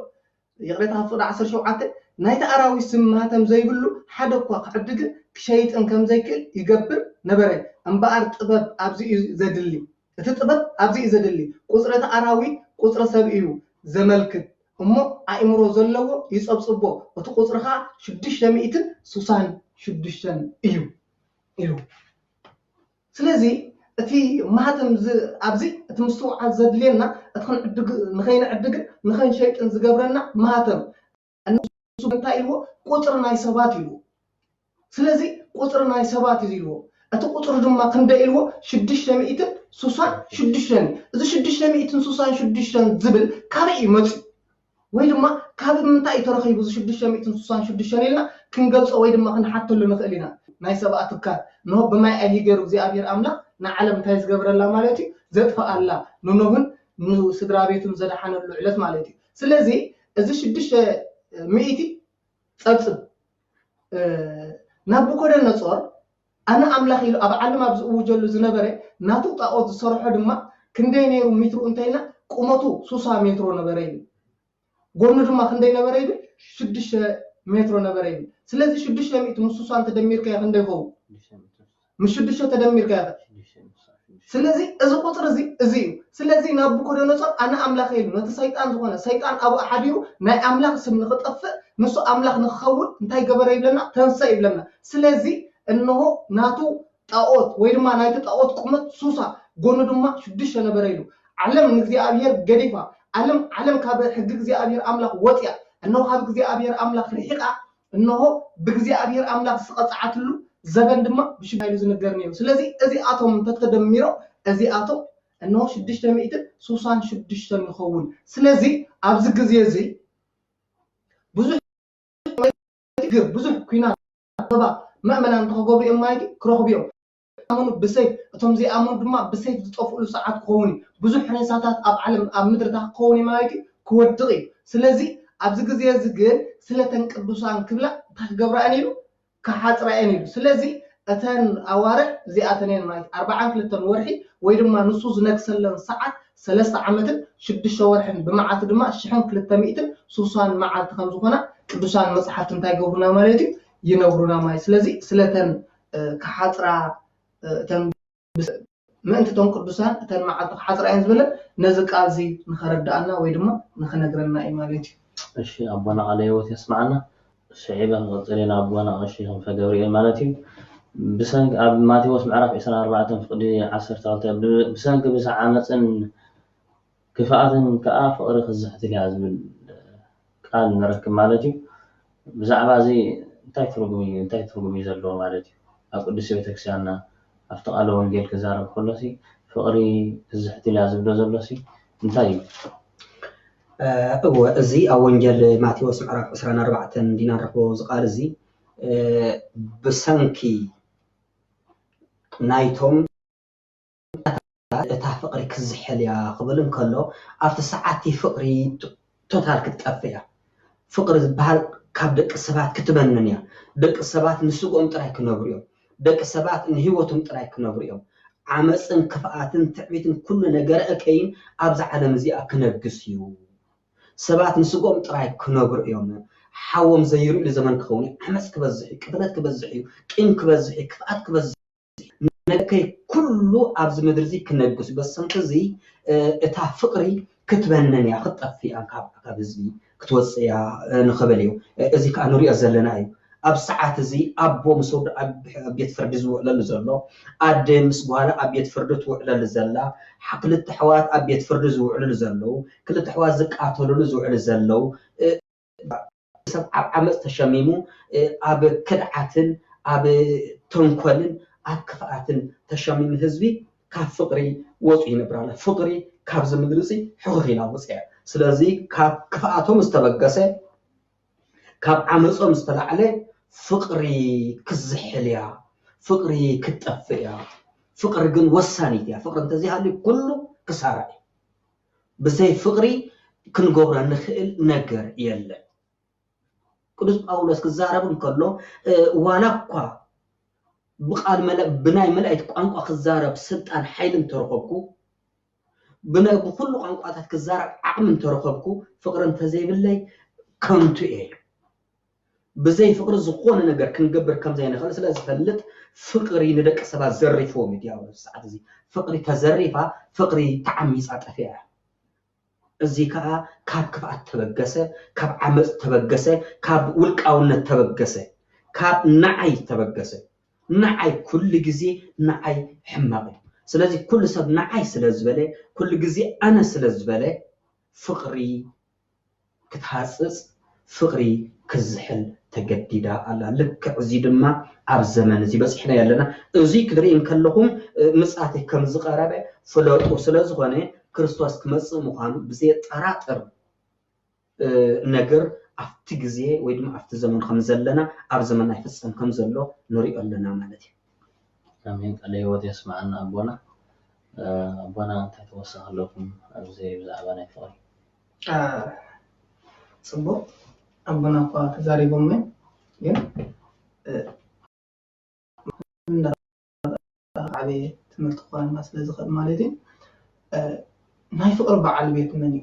ይቕሬታ ካብ ፍቅዲ 17 ናይቲ ኣራዊት ስም ማህተም ዘይብሉ ሓደ እኳ ክዕድግ ክሸይጥን ከም ዘይክእል ይገብር ነበረ እምበኣር ጥበብ ኣብዚ እዩ ዘድሊ እቲ ጥበብ ኣብዚ እዩ ዘድሊ ቁፅረቲ ኣራዊት ቁፅረ ሰብ እዩ ዘመልክት እሞ ኣእምሮ ዘለዎ ይፀብፅቦ እቲ ቁፅሪ ከዓ 666 እዩ ስለዚ أتي مهتم أبزي أتمسوا عزد لنا أتخن عدق نخين عدق نخين شيء إنز جبرنا مهتم أنه سبنتايلو قطرنا يسباتيلو سلزي قطرنا يسباتيلو أتو قطر جمع كندايلو شدش لميتن سوسان شدش لمي إذا شدش لميتن سوسان شدش لم زبل كاري مت ويدما كاب منتاي ترخي بزو شدش لميتن سوسان شدش لنا كنقلص ويدما كن حتى لنا خلينا ناي سباتك نهو بما أهي جرو زي أبير أملا نعلم تايز قبر الله مالتي زدفع الله نونهن نو سدرابيتم زدحان اللعلت مالتي سلازي إذا شدش مئتي تصب نابو كده نصور أنا أملاخي له أبعلم أبز وجلو زنبرة ناتو تأود الصراحة دما كنديني ومترو انتينا قومتو سوسا مترو نبرين قولنا دما كندينا نبرين شدش مترو نبرين سلازي شدش لميت مسوسا أنت دمير كيا كندي هو مش شدش تدمير كيا سلازي إذا قطر زي سلازي نابو كده نصور أنا أملاخي له نت سيطان زخنا سيطان أبو أحديو نا أملاخ سمن خطف نسو أملاخ نخول انتي قبر يبلنا تنسى يبلنا سلازي إنه ناتو تأوت ويدما نايت تأوت قمت سوسا قولنا دما شدش نبريلو علم نجزي أبير قريبا علم كابر حق جزي أبير أملاك وطيا إنه هذا جزي أبير أملاك رحيقة إنه بجزي أبير أملاك سقط عتلو زبن دما بشبه يلزم الجرنيو سلزي أزي أتوم تتدميرو أزي أتوم إنه شدش تميت سوسان شدش تمخون سلزي أبز جزي زي بزح كينا طبعا ما منا نتخوف بيوم مايك كروه بيوم أمون بسيف أتوم زي أمون دما بسيف تطفئ له ساعات كوني بزح حريصاتات أب علم أب مدرتها كوني مايك كودقي سلزي أبزق زي زقل سلتن كبسان كبلا تجبر أنيلو كحات رأنيلو سلزي أتن أوارع زي أتنين مايك 4 كلتن ورحي ويدما نصوص نكسلن ساعات 3 عمتن شد الشوارحن بمعات دما شحن كلتن مئتن سوسان معات 5 خنا كبسان مصحات انتاي جوبنا مالتي ينورنا ماي سلازي سلتن كحاطرا تن ما انت تنقل بسان تن مع حاطرا ينزبل نزق ازي نخردانا وي دما نخنغرنا اي مالتي እሺ አባና አለይወት يسمعنا شعيبا غطرينا أبوانا غشيهم فجوري مالتي بسنج أب ماتيوس معرف 24 فقدي 10 بسنج بساعة مثلا كفاءة كأف أريخ الزحت اللي عزب قال نركب مالتي بزعبا زي انتي ترقمي زلو مالتي أقول سيبتك سيانا أفتقالو ونجيل كزارب خلصي فقري الزحت اللي عزب زلوسي انتي هو زي أونجل ماتيوس معرف 24 دينار ربو زقال زي بسنكي نايتوم اتا فقري كزحل يا قبلن كله افت ساعتي فقري توتال كتقفيا فقر بحال كاب دق سبات كتبنن يا دق سبات نسقوم طراي كنبريو دق سبات ان هيوتهم طراي كنبريو عمصن كفااتن تعبيتن كل ነገር اكين ابز عالم زي اكنغسيو سبات نسقوم طراي كنبريو حوم زيرو لزمن كوني عمص كبزحي قبلت كبزحي قيم كبزحي كفات كبزحي نكاي كله ابز مدرزي كنغس بس انتزي اتا فقري كتبنن يا خطفي اكاب زي كتوصيا نخبليو ازي كانو ريا زلنا اي اب ساعات زي ابو مسود اب بيت فرد زوعل زلو ادم سبوالا اب بيت فرد توعل زلا حقلت حوات اب بيت فرد زوعل زلو كلت حوات زقاتولو زوعل زلو سب عمص تشميمو اب كدعاتن اب تنكولن اب كفااتن تشميم حزبي كفقري وصي نبراله فقري كابز مدرسي حقينا وصيا سلازي كاب كفااتهم استبقسه كاب عمصهم استلعله فقري كزحليا فقري كتطفيا فقر جن وسانيتيا فقر انت زي هالي كله كسارعي بزي فقري كنغبر نخيل نجر يلا قدس باولس كزاربن كله وانا كوا بقال ملأ بناي ملأت قانقا كزارب سلطان حيل ترخبكو بناي كل قانقاታት كزارب عقم ترخبكو فقر انت زي بالله كنتو ايه بزي فقر زقونه ነገር كنقبر كم زي نخلص لازم فلت فقري ندق سبا زريفو ميدياو ساعات زي فقري تزريفا فقري تعميص اطفيا ازي كاب كفات تبغسه كاب عمص تبغسه كاب ولقاውነት تبغسه كاب نعي تبغسه نعي كل جزي نعي حماقي ስለዚህ كل ሰብ ንዓይ ስለዝበለ كل ግዜ ኣነ ስለዝበለ ፍቅሪ ክትሃፅፅ ፍቅሪ ክዝሕል ተገዲዳ ኣላ ልክዕ እዚ ድማ ኣብ ዘመን እዚ በፂሕና ያለና እዚ ክትርኢ እንከለኹም ምጽኣት ከም ዝቀረበ ፍለጡ ስለዝኾነ ክርስቶስ ክመጽእ ምዃኑ ብዘይጠራጥር ነገር ኣብቲ ግዜ ወይ ድማ ኣብቲ ዘመን ከም ዘለና ኣብ ዘመን ኣይፍጸም ከም ዘሎ ንሪኦ ኣለና ማለት እዩ አሜን ቃል ህይወት يسمعنا أبونا أبونا أنت توصل لكم زي بزعبة نفعل صبوا أبونا قا تزاريبهم من ين عليه تمرت قان ماس لزخد مالتي ناي فقر بعل بيت مني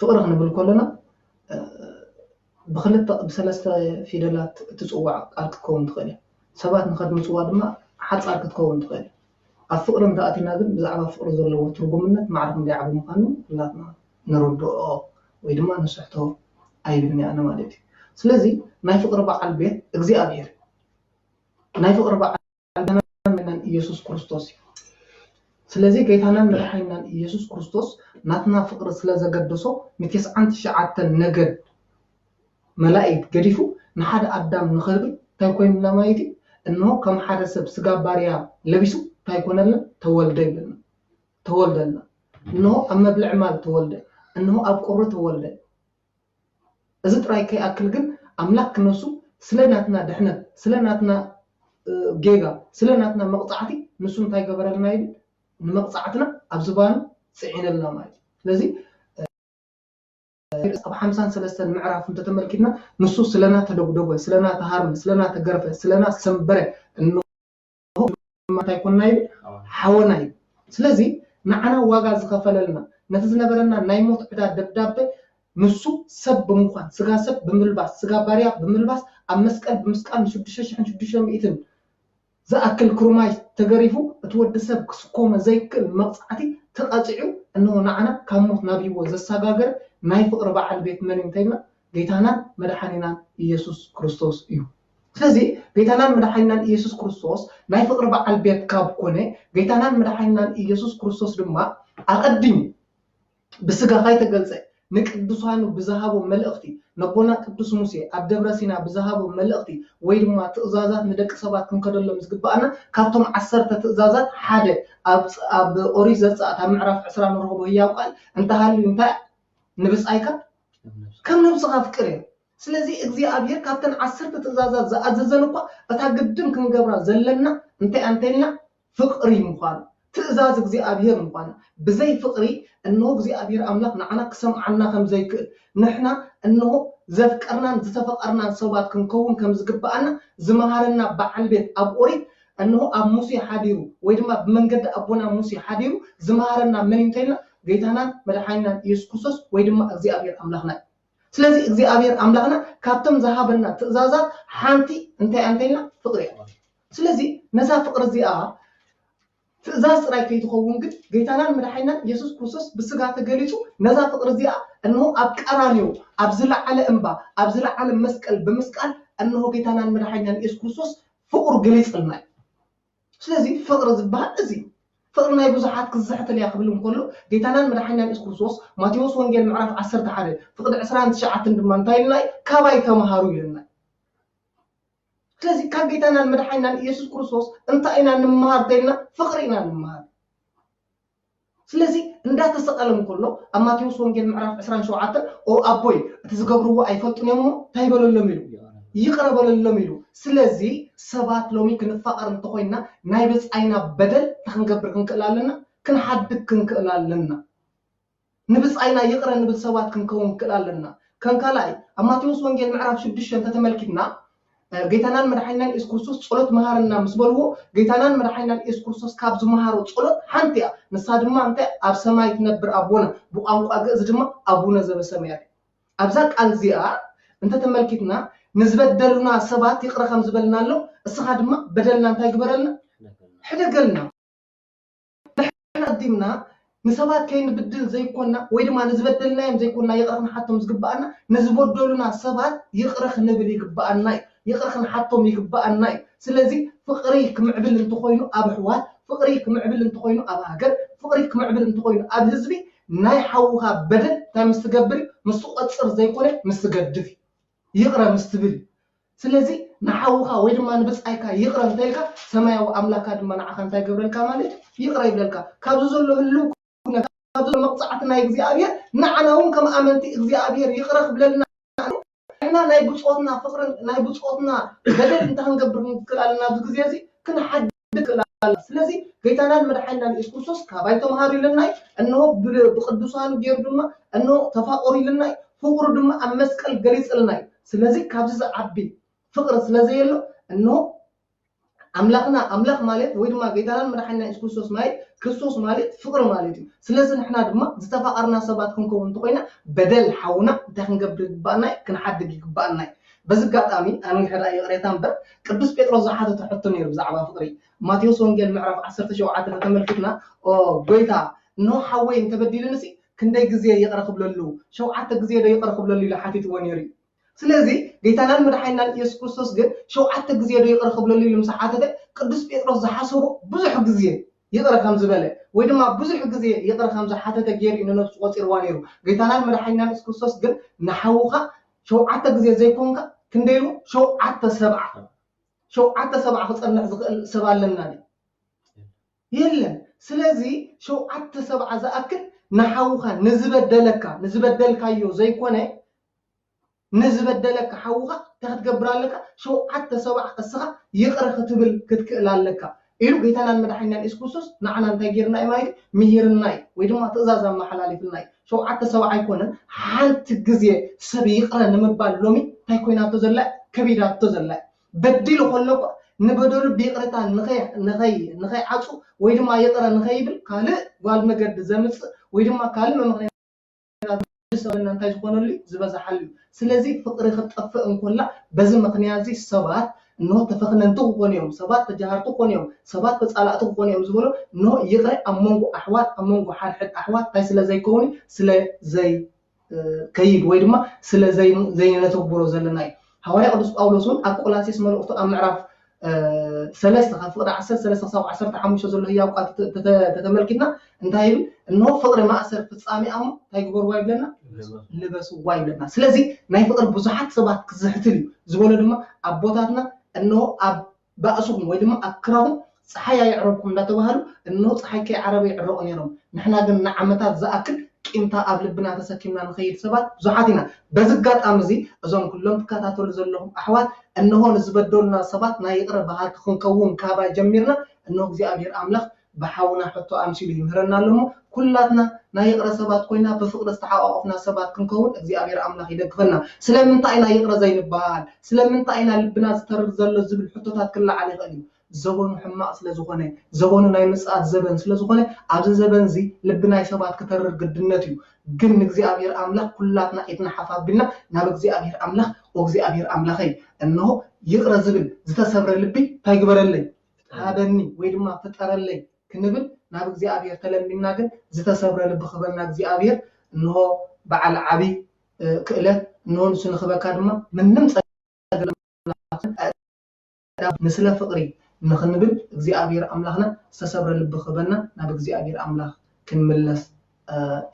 فقر هنا بالكلنا بخلت بسلسة فيدلات تسوع أركون تخلي سبات نخدم سوا دما حد أرك تكون تخلي الفقر من تأتينا ذم بزعبة فقر زلوا وترجمنا معرف من يعبو مكانه لا نرد ويدما نصحته أي بني أنا مالتي سلزي ناي فقر بعل بيت إجزاء أبير ناي فقر بعل من يسوع كريستوس سلزي كيتانا مرحينا يسوع كريستوس ناتنا فقر سلزة قدسو متيس عند شعات النجد ملائكة قديفو نحد أدم نخرب تايكوين لمايتي إنه كم حدا سب سجاب باريا لبسو تايكون لنا تولد لنا إنه أما بالعمال تولد إنه أبقرة تولد إذا تراي كي أكل جن أملاك نسو سلناتنا دحنا سلناتنا جيجا سلناتنا مقطعتي نسون تاي قبر المايد مقطعتنا أبزبان سعين لنا مايد لذي أب حمسان سلسل معرف أنت تملكنا نصوص سلنا تدقدقة سلنا تهارم سلنا تجرفة سلنا سمبرة إنه ما تكون نايب حو نايب سلزي معنا واجز خفلنا نتزنا برنا نايموت عدا دبدبة نصو سب مخان سجا سب بملباس سجا باريا بملباس أمسكال بمسكال شدش مئتين ذا أكل كرماي تجرفو تود سب كسكوم زي كل مقطعتي تقاطعو إنه نعنا كموت نبي وزا سجاجر ناي فقر بعل بيت من يمتينا جيتانا مدحنينا يسوع كريستوس يو سلزي جيتانا مدحنينا يسوع كريستوس ناي فقر بعل بيت كاب كونه جيتانا مدحنينا يسوع كريستوس دما أقدم بسجا خاي تجلسه نقدسوانو بذهابو ملأختي نبونا قدس موسى عبد سينا بذهابو ملأختي ويدما تأزازات ندق سبات كم كدلهم زقبانا كابتم 10 تأزازات حاجة أب أوريز زات معرف 10 رهبو هي وقال انت هالي انت نبس أيكا كم نبس غافكرين سلازي إجزاء أبير كابتن 10 تأزازات زأززنوقا أتقدم كم جبرا زلنا أنتنا فقري مخان تأزاز إجزاء أبير مخان بزي فقري إنه إجزاء أبير أملاك نعنا قسم عنا كم زي نحنا إنه زفكرنا زتفقرنا صوبات كنكون كم زقبأنا زمهارنا بعل بيت أب أريد إنه أب موسى حديرو ويدما بمنجد أبونا موسى حديرو زمهارنا من يمتنا جيتنا مدحينا يسوع ويدما إجزاء أبير أملاكنا سلازي إجزاء أبير أملاكنا كابتن ذهبنا تأزازات حانتي أنتنا فقري سلازي نزا فقر زياء تأزاز رايكي تخوون قد جيتانا مدحينا يسوع كريستوس بسجا تجلسو نزا فقر زياء إنه أبكرانيو أبزلع على إنبا أبزلع على مسكال بمسكال إنه جيتانا مدحينا يسوع كريستوس فقر جليس الماء سلازي فقر زبها أزي فقرنا يبزحات كزحت اللي يقبلهم كله جيتانا مدحينا يسوع كريستوس ماتيوس وانجيل معرف 10 حاجة فقد 10 شعات دمانتاين لاي كاباي كمهارو لنا سلازي كان جيتانا مدحينا يسوع كريستوس انت اينا نمهار تينا فقرينا نمهار سلازي اندا تسقلم كله اما ماتيوس وانجيل معرف 10 شعات او ابوي تزغبروا ايفلطن يمو تايبلو لميلو يقربوا لميلو سلازي سبات لومي كنفقر انتخوينا نايبس اينا بدل تخنقبر كنكلالنا كنحدد كنكلالنا نبس اينا يقرا نبس سبات كنكون كلالنا كان كلاي اما ماتيوس وانجيل معرف 6 انت تملكنا جيتانا مدحينا يسوع كريستوس صلوت مهارنا مسبلو جيتانا مدحينا يسوع كريستوس كاب زمهارو صلوت حنتيا نسا دما انت اب سماي تنبر ابونا بقانقا غز دما ابونا زبسميات ابزا قال زيا انت تملكتنا نزبدلنا سبات يقرا خم زبلنا له اسخا دما بدلنا انت يغبرلنا حدقلنا نحن قدمنا نسبات كاين بدل زي كنا ويدما نزبدلنا يم زي كنا يقرا حتى مزغبانا نزبدلنا سبات يقرا نبل يغبانا يقرخن حطهم يقبأنا سلازي فقري كمعبل انت خوينو اب حوات فقري كمعبل انت خوينو اب هاجر فقري كمعبل انت خوينو اب حزبي ناي حوها بدل تا مستقبري مسقصر زي كونه مستقدفي يقرا مستبل سلازي نحوها وين ما نبص ايكا يقرا انتلكا سمايو املاكا دما نعخا انتي قبرلكا مالت يقرا يبلكا كابزو زلو هلو كابزو مقصعتنا اغزيابير نعناهم كما امنتي اغزيابير يقرا قبلنا احنا ناي بصوتنا فقر ناي بصوتنا بدل انت هنقبر نكلالنا بزغزيازي كنا حد سلازي كيتانا مدحنا الاسكوسوس كابايتو مهاري لنا انه بقدوسان غير دما انه تفاقري لنا فقر دما امسقل غليص لنا سلازي كابز عبي فقر سلازي يلو انه املاخ مالت ويدما كيتانا مدحنا الاسكوسوس ماي كريستوس مالت فقر مالت سلازي نحنا دما زتفاقرنا سبات كنكون تقينا بدل حونا تخنقبر بانا كنحدد يقبانا بزقاطامي انا يحدا يقريتان بر قدوس بيتروس زحاته تحط نير بزعبا فقري ماتيوس وانجيل معرف 10 شوعات تملكتنا او غويتا نو حوي انت بديلنسي كندي غزيه يقرا قبللو شوعات غزيه يقرا قبللو لحاتيت ونيري سلازي غيتانا مدحينا يسوع كريستوس غير شوعات غزيه يقرا قبللو لمسحاته قدوس بيتروس زحاسو بزح غزيه يقرا كم زباله ويدما بزح غزيه يقرا كم زحاته غير انه نفس قصير وانيرو غيتانا مدحينا يسوع كريستوس غير نحوخا شوعات غزيه زيكونكا كنديرو شوعات سبعة خصنا سبعة لنا يلا سلازي شوعات سبعة زاكل نحوخا نزبدلك يو زي كونه نزبدلك حوخا تخدقبر لك شوعات سبعة قصها يقرا كتبل كتكلالك إلو جيتانا المدحينا الاسكوسوس نعنا نتاجرنا إماي مهيرناي ويدما تزازا محلالي في الناي شوعات سبعة يكونن حالت غزيه سبي يقرا نمبال لومي تايكوينا تزلا كبيرا تزلا بديلو خلق نبدل بيقرتا نخي عصو ويدما يقرا نخيبل قال قال مجد زمص ويدما قال ممخنيات سبنا انت يكونلي زبز حل سلازي فقري خطف انكلا بز مخنيازي سبات انه تفخننتو كونيوم سبات تجاهرتو كونيوم سبات بصالاتو كونيوم زبلو انه يقرا امونغو احوات امونغو حد احوات تاي سلازي كوني سلازي كيد ويدما سلازي نتوبرو زلناي حوالي قدس باولوسون اقولاسيس ملؤتو امعراف ثلاثه فقره 10 13 10 15 زلو هي اوقات تتملكتنا انتهي انه فقر ما اثر فصامي ام تايغبر واي بلنا لبسوا واي بلنا سلازي ناي فقر بزحات سبات كزحتل زبولو دما ابوتاتنا انه اب بااسوم ويدما اكراهم صحيا يعربكم لا تبهلوا انه صحي كي عربي يعرقوا نيرهم نحنا قلنا نعمتات زاكل قيمتا اب لبنا تسكيمنا نخيد سبات زحاتنا بزقات امزي ازوم كلهم تكاتاتول زلهم احوات انه نزبدلنا سبات ناي يقرب هاك كونكون كابا جميرنا انه እግዚአብሔር املاخ بحاونا حتى امشي يمهرنا لهم كلاتنا ناي يقرا سبات كوينا بفقر استحققنا سبات كنكون እግዚአብሔር املاخ يدغفنا سلامنتاينا يقرا زين بحال سلامنتاينا لبنا سترد زلو زبل حتوتات كلا عليه قليل زبون حماق سلازخونه زبون ناي مسعات زبن سلازخونه ابز زبن زي لبنا سبات كترر قدنتيو ግን እግዚአብሔር አምላክ ኩላትና ይትነሐፋብና ናብ እግዚአብሔር አምላክ ወእግዚአብሔር አምላኸይ እነሆ ይቅረ ዝብል ዝተሰብረ ልቢ ታይግበረለይ ታደኒ ወይድማ ፈጠረለይ ክንብል ናብ እግዚአብሔር ተለሚና ግን ዝተሰብረ ልቢ خبرና እግዚአብሔር እነሆ በዓል ዓቢ ክእለት እነሆ ንስንخبካ ድማ ምንም ንስለ ፍቅሪ ንኽንብል እግዚአብሔር አምላኽና ዝተሰብረ ልቢ خبرنا ናብ እግዚአብሔር አምላክ ክንምለስ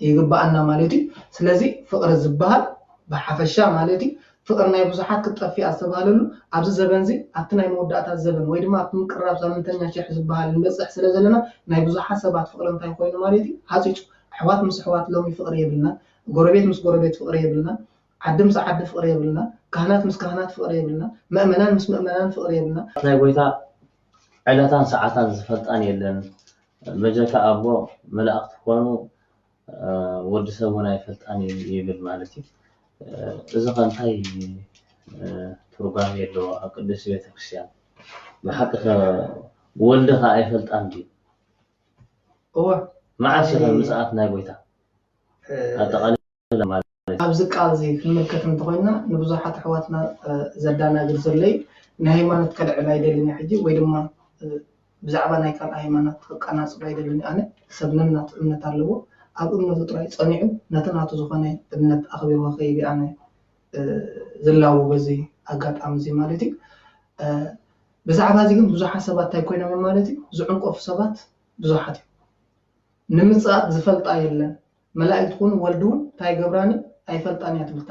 يغبانا مالتي سلازي فقر الزبال بحفشا مالتي فقر ناي بزحات كطفي استباللو ابز زبنزي اتناي موداتا زبن ويدما مقرب سامنتنا شيخ زبال نبصح سلازلنا ناي بزحات سبات فقر انتي كوينو مالتي حاصيچ حوات مس حوات لومي فقر يبلنا غوربيت مس غوربيت فقر يبلنا عدم سعد فقر يبلنا كهنات مس كهنات فقر يبلنا مؤمنان مس مؤمنان فقر يبلنا ناي غويتا علاتان ساعاتان زفلطان يلن مجاكا ابو ملائكت كونو ود سبونا يفلطان يبل مالتي اذا كان هاي ترغام يلو اقدس بيتكريستيان بحقها ولدها يفلطان دي هو مع شيخ مساعتنا غويتا اتقال مالتي ابز قال زي في الملكه انتقينا نبزحات حواتنا زدانا غزلي نهيمانت كلعلا يدلني حجي ويدما بزعبا ناي كان هيمانت قناص بايدلني انا سبننا امنت አለዎ ኣብ እምነቱ ጥራይ ጸኒዑ ነተናቱ ዝኾነ እምነት ኣኽቢሩ ኸይቢ ኣነ ዝላው በዚ ኣጋጣሚ እዚ ማለት እዩ ብዛዕባ እዚ ግን ብዙሓት ሰባት እንታይ ኮይኖም ማለት እዩ ዝዕንቀፉ ሰባት ብዙሓት እዮም ንምፅኣት ዝፈልጣ የለን መላእክት ኩን ወልድ እውን እንታይ ገብራኒ ኣይፈልጣን እያ ትብል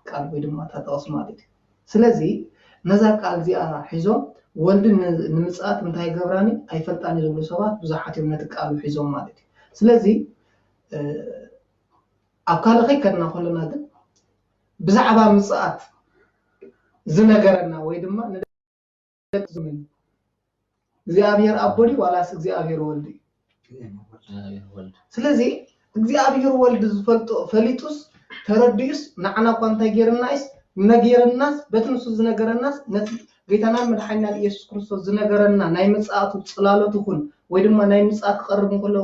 ቃል ወይ ድማ ታጠቕስ ማለት እዩ ስለዚ ነዛ ቃል እዚኣ ሒዞም ወልድ ንምፅኣት እንታይ ገብራኒ ኣይፈልጣን ዝብሉ ሰባት ብዙሓት እዮም ነቲ ቃል ሒዞም ማለት እዩ ስለዚ ኣብ ካልእ ከይከድና ከለና ግን ብዛዕባ ምፅኣት ዝነገረና ወይ ድማ ንደቂ ዘመን እግዚአብሔር አቦዲ ዋላስ እግዚአብሔር ወልድ ስለዚ እግዚአብሔር ወልድ ዝፈልጦ ፈሊጡስ ተረዲዩስ ንዓና እኳ እንታይ ጌርናይስ ነገርናስ በትንሱ ዝነገረናስ ነቲ ጌታና መድሓኒና ኢየሱስ ክርስቶስ ዝነገረና ናይ ምፅኣቱ ጽላሎት ይኹን ወይ ድማ ናይ ምፅኣት ክቐርብ እንከሎ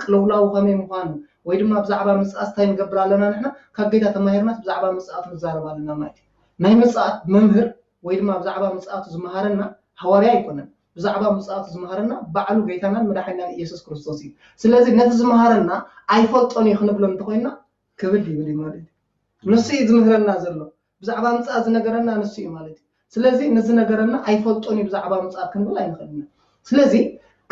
ቅልውላው ከመይ ምዃኑ ወይ ድማ ብዛዕባ ምፅኣት እንታይ ንገብር ኣለና ንሕና ካብ ጌታ ተማሂርናስ ብዛዕባ ምፅኣት ንዛረብ ኣለና ማለት እዩ ናይ ምፅኣት መምህር ወይ ድማ ብዛዕባ ምፅኣቱ ዝመሃረና ሐዋርያ ኣይኮነን ብዛዕባ ምፅኣቱ ዝመሃረና ባዕሉ ጌታና መድሓኒና ኢየሱስ ክርስቶስ እዩ ስለዚ ነቲ ዝመሃረና ኣይፈልጦን እዩ ክንብሎ እንተኮይና ክብል ይብል ማለት እዩ ንሱ እዩ ዝምህረና ዘሎ ብዛዕባ ምፅኣት ዝነገረና ንሱ እዩ ማለት እዩ ስለዚ ነዚ ነገረና ኣይፈልጦን እዩ ብዛዕባ ምፅኣት ክንብል ኣይንኽእልና ስለዚ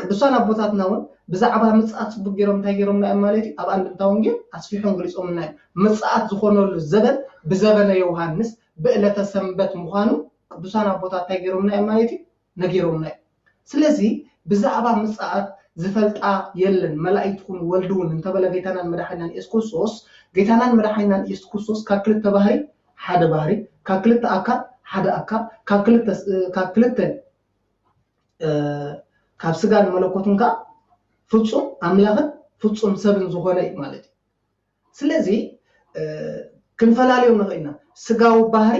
ቅዱሳን ኣቦታትና እውን ብዛዕባ ምፅኣት ፅቡቅ ጌሮም እንታይ ጌሮምና እዮም ማለት እዩ ኣብ አንድምታ ወንጌል ኣስፊሖም ገሊፆምና እዮም ምፅኣት ዝኾነሉ ዘበን ብዘበነ ዮሃንስ ብዕለተ ሰንበት ምዃኑ ቅዱሳን ኣቦታት እንታይ ጌሮምና እዮም ማለት እዩ ነጊሮምና እዮም ስለዚ ብዛዕባ ምፅኣት ዝፈልጣ የለን መላእክት ኩን ወልድ እውን እንተበለ ጌታናን መድሓኒናን ኢየሱስ ክርስቶስ ጌታናን መድሓኒናን ኢየሱስ ክርስቶስ ካብ ክልተ ባህሪ ሓደ ባህሪ ካብ ክልተ ኣካል ሓደ ኣካል ካብ ክልተ ካብ ስጋን መለኮትን ካ ፍጹም ኣምላኽን ፍጹም ሰብን ዝኾነ ማለት እዩ ስለዚ ክንፈላለዮም ንኽእልና ስጋዊ ባህሪ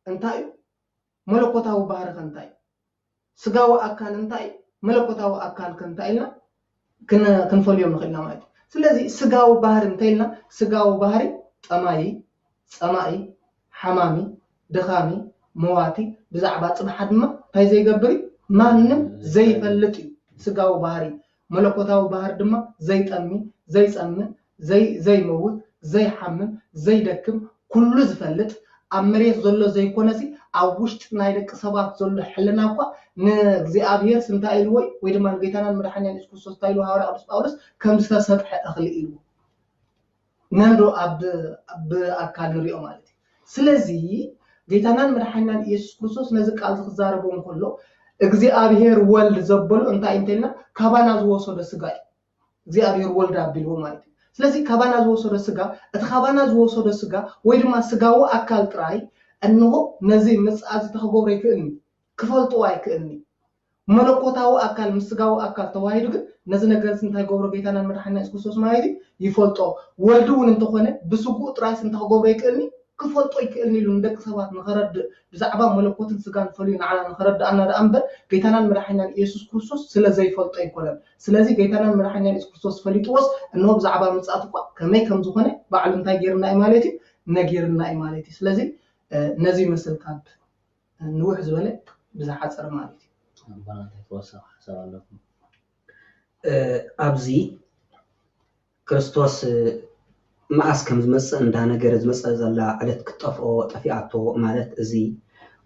እንታይ እዩ መለኮታዊ ባህሪ እንታይ እዩ ስጋዊ ኣካል እንታይ እዩ መለኮታዊ ኣካል እንታይ ኢልና ክንፈልዮም ንኽእልና ማለት እዩ ስለዚ ስጋዊ ባህሪ እንታይ ኢልና ስጋዊ ባህሪ ጠማይ ፀማኢ ሓማሚ ድኻሚ መዋቲ ብዛዕባ ፅባሕ ድማ እንታይ ዘይገብር ማንም ዘይፈልጥ እዩ ስጋዊ ባህሪ መለኮታዊ ባህሪ ድማ ዘይጠሚ ዘይፀምእ ዘይመውት ዘይሓምም ዘይደክም ኩሉ ዝፈልጥ ኣብ መሬት ዘሎ ዘይኮነሲ ኣብ ውሽጢ ናይ ደቂ ሰባት ዘሎ ሕልና እኳ ንእግዚአብሔር እንታይ ኢልዎ ወይ ድማ ጌታናን መድሓኒናን ኢየሱስ ክርስቶስ እንታይ ኢልዎ ሐዋርያ ቅዱስ ጳውሎስ ከም ዝተሰጥሐ እኽሊ ኢልዎ ነንዶ ኣብ ኣካል ንሪኦ ማለት እዩ ስለዚ ጌታናን መድሓኒናን ኢየሱስ ክርስቶስ ነዚ ቃል ዝዛረቦ እንከሎ እግዚአብሔር ወልድ ዘበሎ እንታይ እንተልና ካባና ዝወሰዶ ስጋ እዩ እግዚአብሔር ወልድ ኣቢልዎ ማለት እዩ ስለዚ ካባና ዝወሰዶ ስጋ እቲ ካባና ዝወሰዶ ስጋ ወይ ድማ ስጋዊ ኣካል ጥራይ እንሆ ነዚ ምፅኣት ዝተኸገብሮ ይክእልኒ ክፈልጥዎ ኣይክእልኒ መለኮታዊ ኣካል ምስ ስጋዊ ኣካል ተዋሂዱ ግን ነዚ ነገር እንታይ ገብሮ ጌታናን መድሓኒናን ኢየሱስ ክርስቶስ ማለት እዩ ይፈልጦ ወልድ እውን እንተኾነ ብስጉእ ጥራይ እንተኸገብሮ ይክእልኒ ክፈልጦ ይክእልኒ ኢሉ ንደቂ ሰባት ንኸረድእ ብዛዕባ መለኮትን ስጋን ፈልዩ ንዓና ንኸረድኣና ዳኣ እምበር ጌታናን መድሓኒናን ኢየሱስ ክርስቶስ ስለዘይፈልጦ ኣይኮነን ስለዚ ጌታናን መድሓኒናን ኢየሱስ ክርስቶስ ፈሊጥዎስ እንሆ ብዛዕባ ምፅኣት እኳ ከመይ ከም ዝኾነ ባዕሉ እንታይ ጌርና እዩ ማለት እዩ ነጊርና እዩ ማለት እዩ ስለዚ ነዚ ምስል ካብ ንውሕ ዝበለ ብዝሓፀረ ማለት እዩ ኣብዚ ክርስቶስ መዓስ ከም ዝመፅእ እንዳነገረ ዝመፅእ ዘላ ዕለት ክጠፍኦ ጠፊኣቶ ማለት እዚ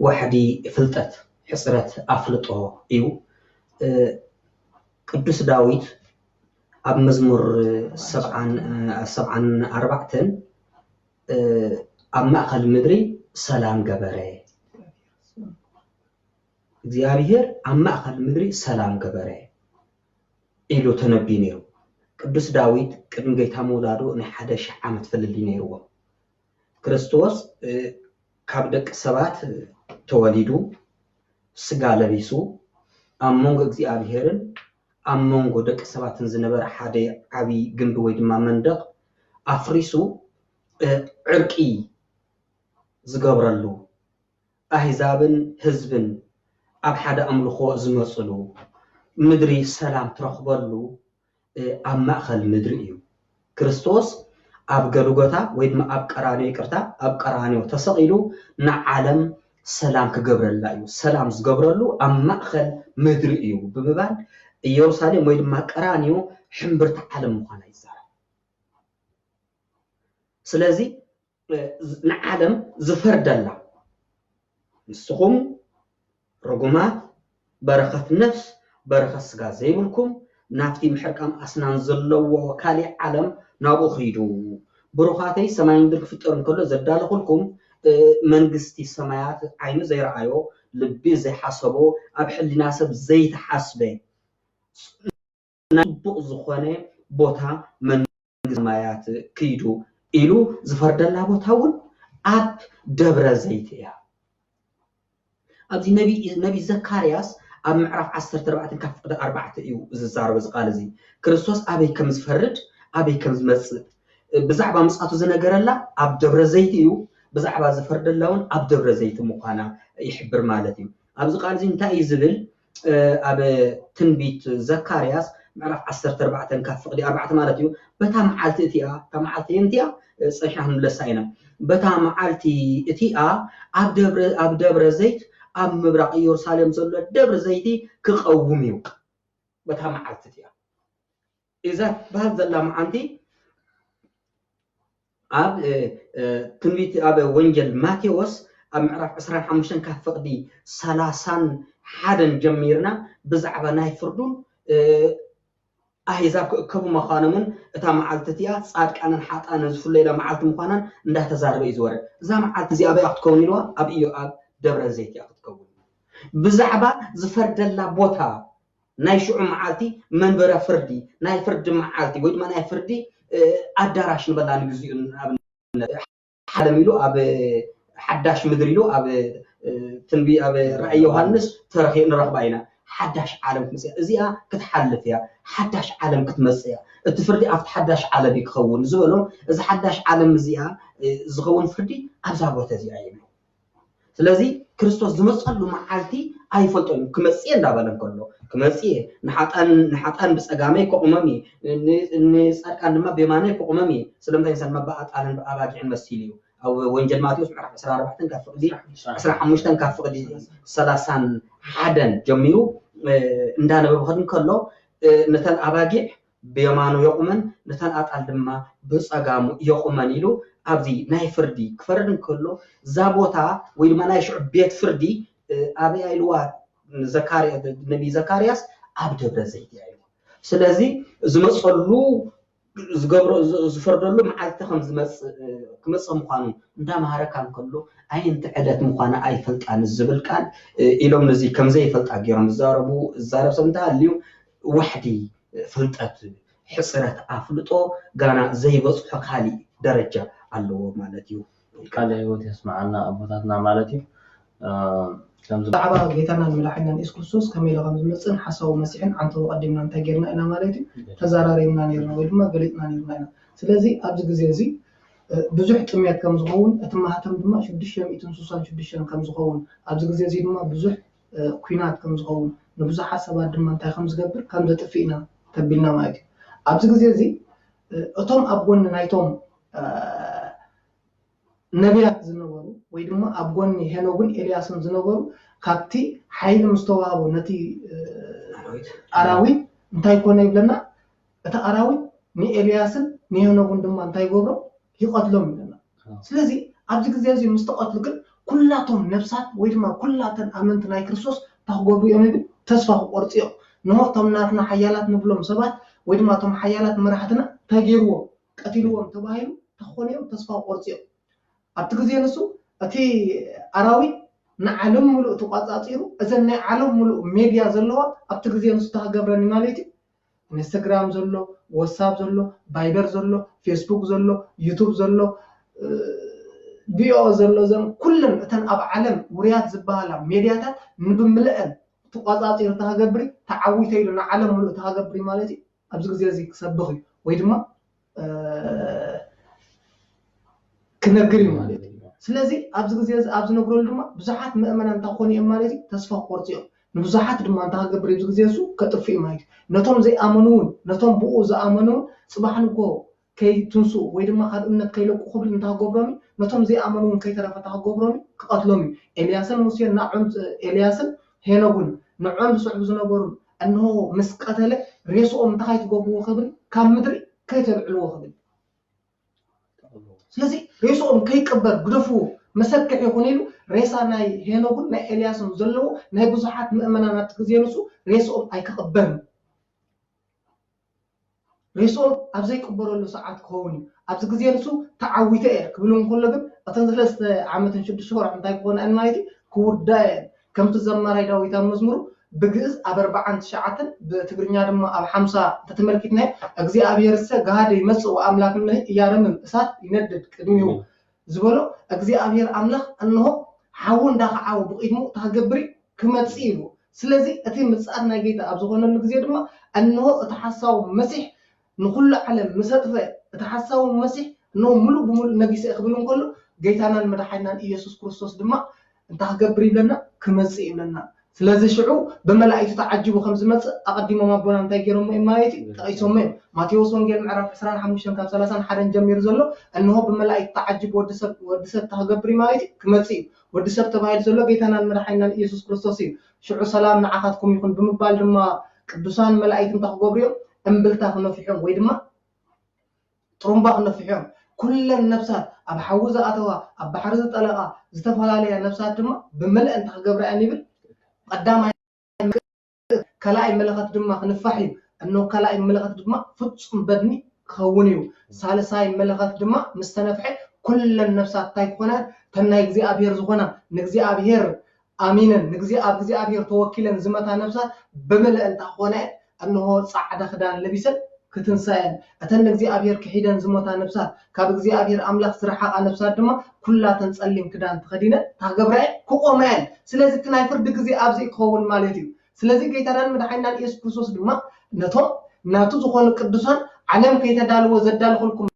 ዋሕዲ ፍልጠት ሕፅረት ኣፍልጦ እዩ ቅዱስ ዳዊት ኣብ መዝሙር 74 ኣብ ማእኸል ምድሪ ሰላም ገበረ እግዚአብሔር ኣብ ማእኸል ምድሪ ሰላም ገበረ ኢሉ ተነቢዩ ነይሩ ቅዱስ ዳዊት ቅድሚ ጌታ ምውላዱ ናይ 1000 ዓመት ፍልሊ ነይርዎ ክርስቶስ ካብ ደቂ ሰባት ተወሊዱ ስጋ ለቢሱ ኣብ መንጎ እግዚአብሔርን ኣብ መንጎ ደቂ ሰባትን ዝነበረ ሓደ ዓብይ ግንቢ ወይ ድማ መንደቕ ኣፍሪሱ ዕርቂ ዝገብረሉ ኣህዛብን ህዝብን ኣብ ሓደ ኣምልኾ ዝመፅሉ ምድሪ ሰላም ትረኽበሉ ኣብ ማእኸል ምድሪ እዩ ክርስቶስ ኣብ ገሉጎታ ወይ ድማ ኣብ ቀራንዮ ይቅርታ ኣብ ቀራንዮ ተሰቒሉ ንዓለም ሰላም ክገብረላ እዩ ሰላም ዝገብረሉ ኣብ ማእኸል ምድሪ እዩ ብምባል ኢየሩሳሌም ወይ ድማ ቀራንዮ ሕምብርቲ ዓለም ምዃና ይዛረብ ስለዚ ንዓለም ዝፈርደላ ንስኹም ርጉማት بركة نفس بركة سجا زيبلكم نافتي محركم أسنان زلوا كالي عالم نابو خيدو بروخاتي سماين درك فطرن كله زدال خلكم منجستي سمايات عينو زي رأيو لبي زي حسبو أبحل ناسب زي تحسبه نبوء زخانة بوتا من سمايات كيدو إلو زفرد الله بوتاون أب دبر زيتيا أبدي نبي زكرياس أب معرف 14 كف 4 إيو زارو زقال زي كريستوس أبي كم زفرد أبي كم زمص بزعبا مسقطو زنجر الله أب دبر زيتيو بزعبا زفرد اللون أب دبر زيت مقانا يحبر مالتي أبز قال زي انتا يزبل أب تنبيت زكرياس معرف 14 كف 4 مالتيو بتا معالتي اتيا تمعالتي انتيا صحيحهم لساينا بتا معالتي اتيا أب دبر زيت أب مبرق يرسالم زلو دبر زيتي كقوميو بتا معالتي اتيا إذا بهذا الله معانتي أب تنبيت أب وينجل ماتيوس أب معرف 15 كف فقدي 30 حدن جميرنا بزعبا ناي فردون أحزاب كبو مخانمن اتا معالتتيا صادق أنا حاط أنا زفل ليلة معالت مخانن نده تزارب إزوار زا معالت زي أبي أخت كوني لوا أب إيو أب دبر زيتي أخت كوني بزعبا زفرد الله بوتا ناي شعو معالتي منبرا فردي ناي فرد معالتي ويد ما ناي فردي أداراش نبلا نجزيون أب حدا ميلو أب حداش مدريلو أب تنبي أب رأي يوحنس ترخي نرغباينا حداش عالم كمسيا ازيا كتحلف يا حداش عالم كتمسيا تفردي افت حداش عالم يكون زبلهم اذا حداش عالم زيا زغون فردي ابزا بوتا زيا يمو سلازي كريستوس زمصلو معالتي ايفلطون كمسيا دابلن كله كمسيا نحطان بصغامي كقممي نصدقان ما بيمانه كقممي سلمتاي سلم باطالن باباجين مسيليو أو وينجل ماتيوس معرف 14 كفقدي 15 كفقدي 30 حدن جميو اندانا بخدن كله نتن أباجع بيمانو يقومن نتن أطال دما بصغامو يقومن يلو أبدي ناي فردي كفردن كله زابوتا ويلما ناي شعب بيت فردي أبي أيلوا زكاريا نبي زكارياس أبدو برزيتي أيلوا سلازي زمصلو زغبرو زفردلو معالته خمس كمص مخانو اندا مهاركان كله اين تعدت مخانا اي فلطان الزبل كان إلهم نزي كم زي فلطا غيرهم زاربو زارب سمتا ليو وحدي فلطات حصرت افلطو غانا زي بصحو خالي درجه الله مالتيو قال هيوت يسمعنا ابوتاتنا مالتيو دعوا جيتنا الملاحنا نيس كريستوس كميل غمز مصن حسو مسيحن عنتو قدمنا انت غيرنا انا مالتي تزارارينا نيرنا ويدما غليطنا نيرنا سلازي ابز غزيزي بزح طميات كم زغون اتماهتم دما 666 كم زغون ابز غزيزي دما بزح كوينات كم زغون نبزح حسابات دما انت كم زغبر كم زطفينا تبيلنا مالتي ابز غزيزي اتوم ابون نايتوم نبيات زنورو ويدما أبغوني هنوغن إلياسن زنورو كاتي حيل مستوابو نتي أراوي انتاي كونه يبلنا اتا أراوي ني إلياسن ني هنوغن دما انتاي غورو يقتلهم لنا سلازي أبزيك زيازي مستقتلقن كلاتهم نفسات ويدما كلاتن أمنت ناي كريستوس تاغورو يومي تسفا قرطيو نمو تمناتنا حيالات نبلوم سبات ويدما تم حيالات مرحتنا تاغيرو قتلوهم تبايلو تخونيو تسفا قرطيو أبتغذي نسو أتي أراوي نعلم ملؤ تقاطعيرو إذن نعلم ملؤ ميديا زلوا أبتغذي نسو تهجبرني مالتي انستغرام زلو واتساب زلو بايبر زلو فيسبوك زلو يوتيوب زلو فيديو زلو زن كلن أتن أب عالم وريات زبالة ميدياتات نبملئن تقاطعير تهجبري تعويتيلو نعلم ملؤ تهجبري مالتي أبتغذي زي كسبخي ويدما كنغري مالتي سلازي ابز غزيز ابز نغرول دما بزحات مؤمنان تاخوني مالتي تسفا قرطيو نبزحات دما انت هغبري بزغزيسو كطفي مالتي نتوم زي امنون نتوم بو ز امنون صباحن كو كي تنسو وي دما خاد امنت كيلقو خبل انت هغبرمي نتوم زي امنون كي ترفت هغبرمي كقتلومي الياسن موسى نعم الياسن هينوغن نعم صحب زنبرو انه مسقتله ريسوم تايت غبو خبل كام مدري كي تبعلو خبل سلازي ريسوم كي كبر غدفو مسكع يكون له ريسا ناي هينوغن ناي إلياس نزلو ناي بزحات مؤمنات كزينسو ريسهم أي كقبرن ريسهم أبزي كبروا له ساعات كوني أبزي كزينسو تعويته كبلون كلهم أتنزلست عامة شد شهور عم تايقون أنمايتي كودا كم تزمر هيدا ويتام مزمرو بجز أبربع عن شعاتن بتقرنيا دم أب حمسة تتملكتنا أجزاء أبيرسة قاعد يمس وأملاك منه يارمم سات يندد كدميو زبالو أجزاء أبير أملاك أنه حاول داخل عاو بقيمه تهجبري كما تصيره سلزي أتي مسألنا جيتا أبزغنا الجزاء دم أنه تحسوا مسيح نقول على مسافة تحسوا مسيح إنه ملو بمل نبي سيقبلون كله جيتنا المدحينا يسوع كريستوس دم أنت هجبري لنا كما تصير لنا سلازي شعو بملائكة تعجبوا خمس مت أقدموا ما بنا نتاجرهم إمايتي تأيسهم من ماتيوس ونجيل معرف إسرائيل حمشان كم سلاسان حرن جمير زلوا أنه بملائكة تعجب ودسب تهجبري مايتي كما تصير ودسب تبايل زلوا جيتنا المدحينا يسوع كريستوس شعو سلام نعاقتكم يكون بمقبال لما قدوسان ملائكة تهجبريهم أمبلتا خنا في حيوم ويدما ترمبا خنا في حيوم كل النفسات أب حوزة أتوا أب حرزة طلقة زتفعل عليها النفسات دما بملء أنت تهجبر أنيبل قدام كلاي ملخت دما خنفحي انه كلاي ملخت دما فصم بدني خونيو سالساي ملخت دما مستنفحي كل النفسات تايكونا تناي እግዚአብሔር ዝሆና ንእግዚአብሔር አሚንን ንእግዚአብሔር ተወኪለን ዝመታ ነፍሳት በመልእንታ ሆነ انه ጻዕዳ ክዳን ለቢሰን ክትንሳየን እተን እግዚአብሔር ክሂደን ዝመታ ነፍሳት ካብ እግዚአብሔር አምላክ ዝረሓቃ ነፍሳት ድማ ኩላተን ጸሊም ክዳን ተኸዲነ ታገብራይ ክቆመን ስለዚህ ትናይ ፍርድ ግዜ ኣብዚ ክኸውን ማለት እዩ ስለዚህ ጌታዳን መድኃኒና ኢየሱስ ክርስቶስ ድማ ነቶም ናቱ ዝኾኑ ቅዱሳን ዓለም ከይተዳልዎ ዘዳልኹልኩም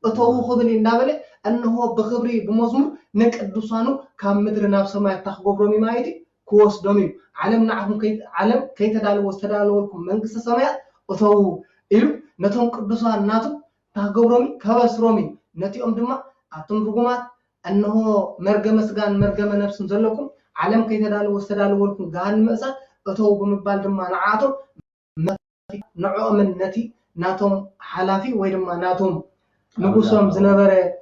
እተው ክብል እንዳበለ እንሆ በክብሪ በመዝሙር ንቅዱሳኑ ካብ ምድር ናብ ሰማይ ታኽገብሮም ማለት እዩ كوسدوم علم نعهم علم كي تدالو واستدالوكم منقص السماء أتو إلو نتهم قدسان ناتو تهجبرومي كواسرومي نتيهم دما أتم رجومات أنه مرجم سجان مرجم نفس نزلكم علم كي تدالو واستدالوكم جان مأساة أتو بمبال دما نعاتم نعوم النتي ناتهم حلافي ويدما ناتهم نقصهم زنبرة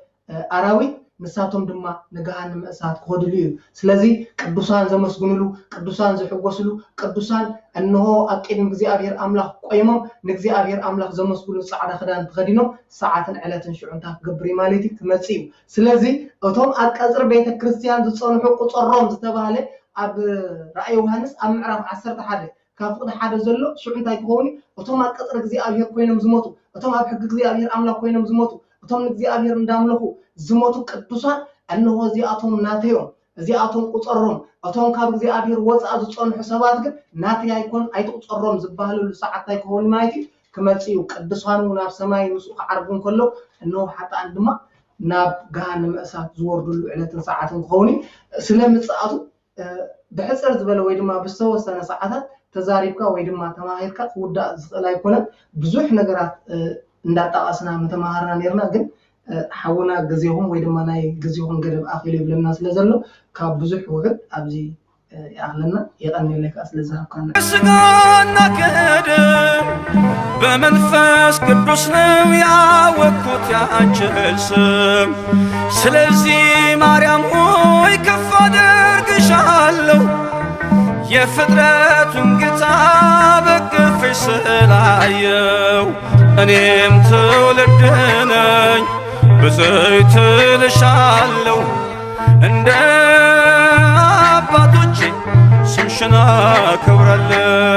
أراوي نساتهم دما نجاهن مأساة خودليو سلزي قدوسان زمسجونلو قدوسان زحوسلو قدوسان أنه أكيد نجزي أملاك قيمم نجزي أملاك زمسجونلو ساعة خدان تخدينه ساعة علة شعونتها قبري مالتي تمسيو سلزي أتوم أكثر بيت كريستيان تصون حقوق الروم زتباله أب رأي يوحنس أم عرف عسرت حاله كافقد حدا زلو شعونتها يكوني أتوم أكثر جزي كوينم زموتو أتوم أبحق جزي أملاك كوينم زموتو أتوم نجزي نداملهو زموتو قدوسان أنه زي أتوم ناتيهم زي أتوم قصرهم أتوم كاب زي وص أزصون حسابات كن ناتي يكون أيتو قصرهم زبالو لساعة يكون مايتي كما تسيو قدوسان وناب سماي نسوق عربون كله أنه حتى عندما ناب جهنم مأساة زور دلو علة ساعة خوني سلام ساعته بحسر زبالو ويدما بسوا سنة ساعات تزاريبك ويدما تماهيرك ودا لا يكون بزح نجارات ندات أصلا متماهرنا نيرنا جن حاولنا جزيهم ويدما ناي جزيهم قرب آخر يبلنا سلزلو كابزح وقت أبزي أهلنا يغني لك أصل الذهب كان سجانا كدم بمنفاس قدسنا يا وكوت يا أنجلسم سلزي مريم هوي كفادر قشالو يفدرت كتابك في سلايو أنيم تولدني بزيت لشالو عند أباتوجي سنشنا كبرالو